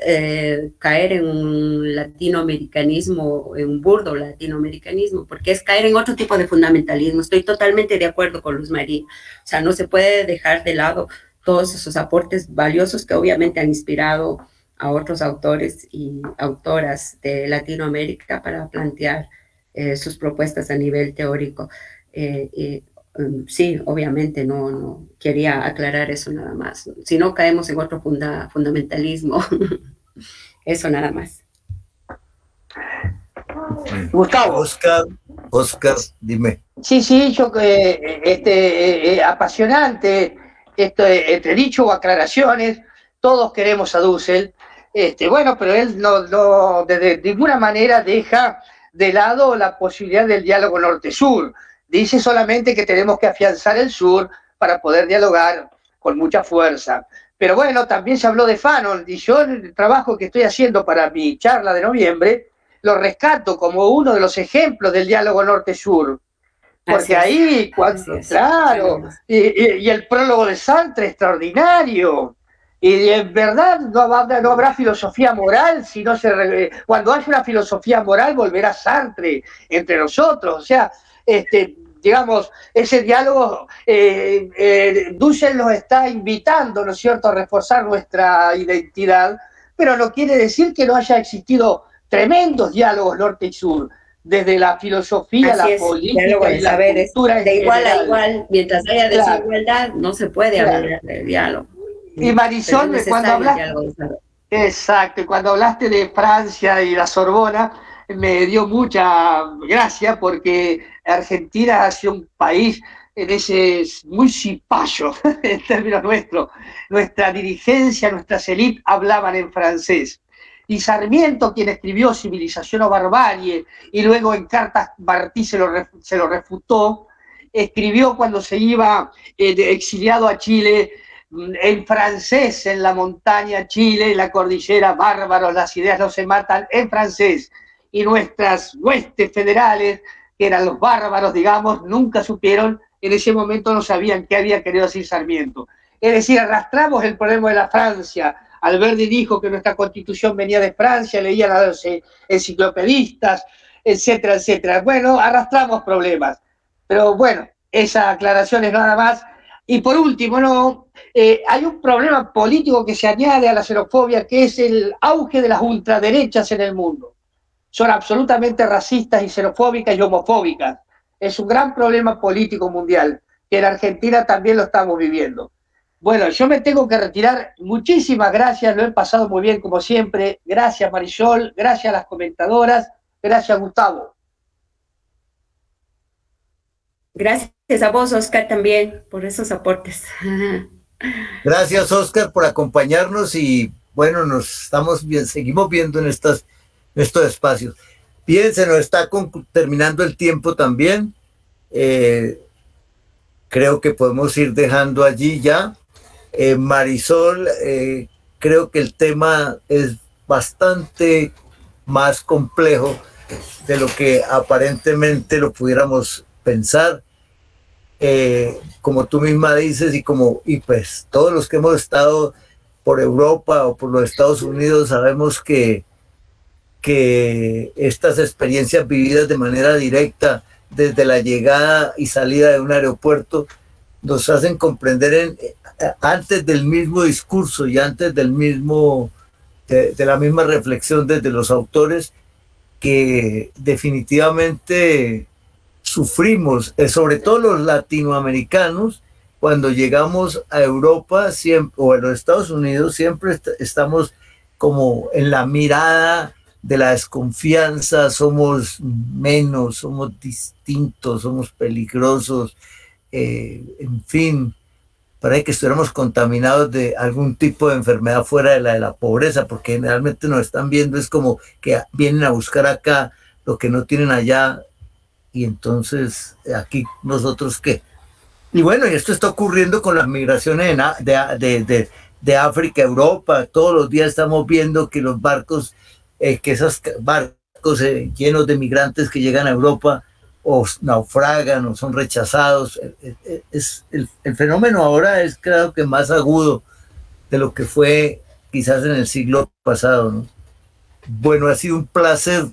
caer en un latinoamericanismo, en un burdo latinoamericanismo, porque es caer en otro tipo de fundamentalismo. Estoy totalmente de acuerdo con Luz María. O sea, no se puede dejar de lado todos esos aportes valiosos que obviamente han inspirado a otros autores y autoras de Latinoamérica para plantear sus propuestas a nivel teórico. Sí, obviamente no quería aclarar eso nada más. Si no, caemos en otro fundamentalismo. Eso nada más. Gustavo. Oscar, dime. Sí, yo apasionante esto, entre dicho o aclaraciones. todos queremos a Dussel, bueno, pero él no de ninguna manera deja de lado la posibilidad del diálogo norte-sur. Dice solamente que tenemos que afianzar el sur para poder dialogar con mucha fuerza. Pero bueno, también se habló de Fanon, y yo el trabajo que estoy haciendo para mi charla de noviembre lo rescato como uno de los ejemplos del diálogo norte-sur. Porque ahí, claro, y el prólogo de Sartre, extraordinario. Y en verdad no habrá filosofía moral si no cuando haya una filosofía moral volverá Sartre entre nosotros. O sea, digamos, ese diálogo, Dussel nos está invitando, ¿no es cierto?, a reforzar nuestra identidad, pero no quiere decir que no haya existido tremendos diálogos norte y sur, desde la filosofía, la política y la cultura. De igual a igual, mientras haya desigualdad, no se puede hablar de diálogo. Y Marisol, cuando hablaste de Francia y la Sorbona, me dio mucha gracia porque Argentina ha sido un país en ese muy cipayo, en términos nuestros. Nuestra dirigencia, nuestras élites hablaban en francés. Y Sarmiento, quien escribió Civilización o Barbarie, y luego en cartas Martí se lo refutó, escribió cuando se iba exiliado a Chile, en francés, en la montaña Chile, en la cordillera, bárbaros, las ideas no se matan, en francés. Y nuestras huestes federales, que eran los bárbaros, digamos, nunca supieron, en ese momento no sabían qué había querido decir Sarmiento. Es decir, arrastramos el problema de la Francia. Alberti dijo que nuestra constitución venía de Francia, leían a los enciclopedistas, etcétera, etcétera. Bueno, arrastramos problemas. Pero bueno, esa aclaración es nada más. Y por último, hay un problema político que se añade a la xenofobia, que es el auge de las ultraderechas en el mundo. Son absolutamente racistas y xenofóbicas y homofóbicas. Es un gran problema político mundial, que en Argentina también lo estamos viviendo. Bueno, yo me tengo que retirar. Muchísimas gracias, lo he pasado muy bien como siempre. Gracias Marisol, gracias a las comentadoras, gracias Gustavo. Gracias a vos, Oscar, también, por esos aportes. Gracias, Oscar, por acompañarnos y bueno, seguimos viendo en estos espacios. Bien, se nos está terminando el tiempo también. Creo que podemos ir dejando allí ya. Marisol, creo que el tema es bastante más complejo de lo que aparentemente lo pudiéramos pensar. Como tú misma dices y pues todos los que hemos estado por Europa o por los Estados Unidos sabemos que estas experiencias vividas de manera directa desde la llegada y salida de un aeropuerto nos hacen comprender antes del mismo discurso y antes del mismo de la misma reflexión desde los autores que definitivamente sufrimos, sobre todo los latinoamericanos, cuando llegamos a Europa o a los Estados Unidos, siempre estamos como en la mirada de la desconfianza, somos menos, somos distintos, somos peligrosos, en fin, parece que estuviéramos contaminados de algún tipo de enfermedad fuera de la pobreza, porque generalmente nos están viendo, es como que vienen a buscar acá lo que no tienen allá, y entonces aquí nosotros qué. Y bueno, y esto está ocurriendo con las migraciones de África a Europa. Todos los días estamos viendo que los barcos, esos barcos llenos de migrantes que llegan a Europa o naufragan o son rechazados. El fenómeno ahora es, creo que, más agudo de lo que fue quizás en el siglo pasado, ¿no? Bueno, ha sido un placer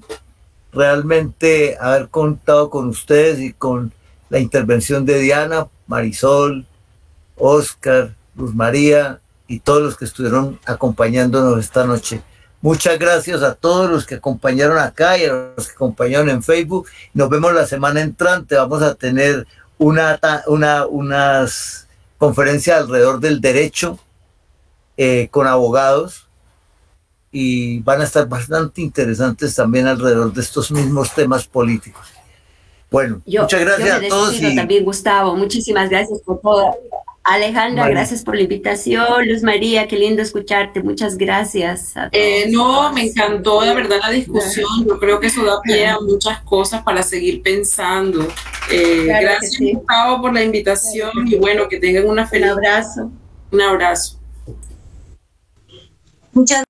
realmente haber contado con ustedes y con la intervención de Diana, Marisol, Oscar, Luz María y todos los que estuvieron acompañándonos esta noche. Muchas gracias a todos los que acompañaron acá y a los que acompañaron en Facebook. Nos vemos la semana entrante. Vamos a tener unas conferencias alrededor del derecho con abogados y van a estar bastante interesantes también alrededor de estos mismos temas políticos. Bueno, muchas gracias a todos. Y también, Gustavo, muchísimas gracias por todo. Alejandra, Vale. gracias por la invitación. Luz María, qué lindo escucharte. Muchas gracias a todos. No, me encantó de verdad la discusión. Yo creo que eso da pie a muchas cosas para seguir pensando. Claro Gracias, que sí. Gustavo, por la invitación y bueno, que tengan una Un feliz. abrazo. Un abrazo. Muchas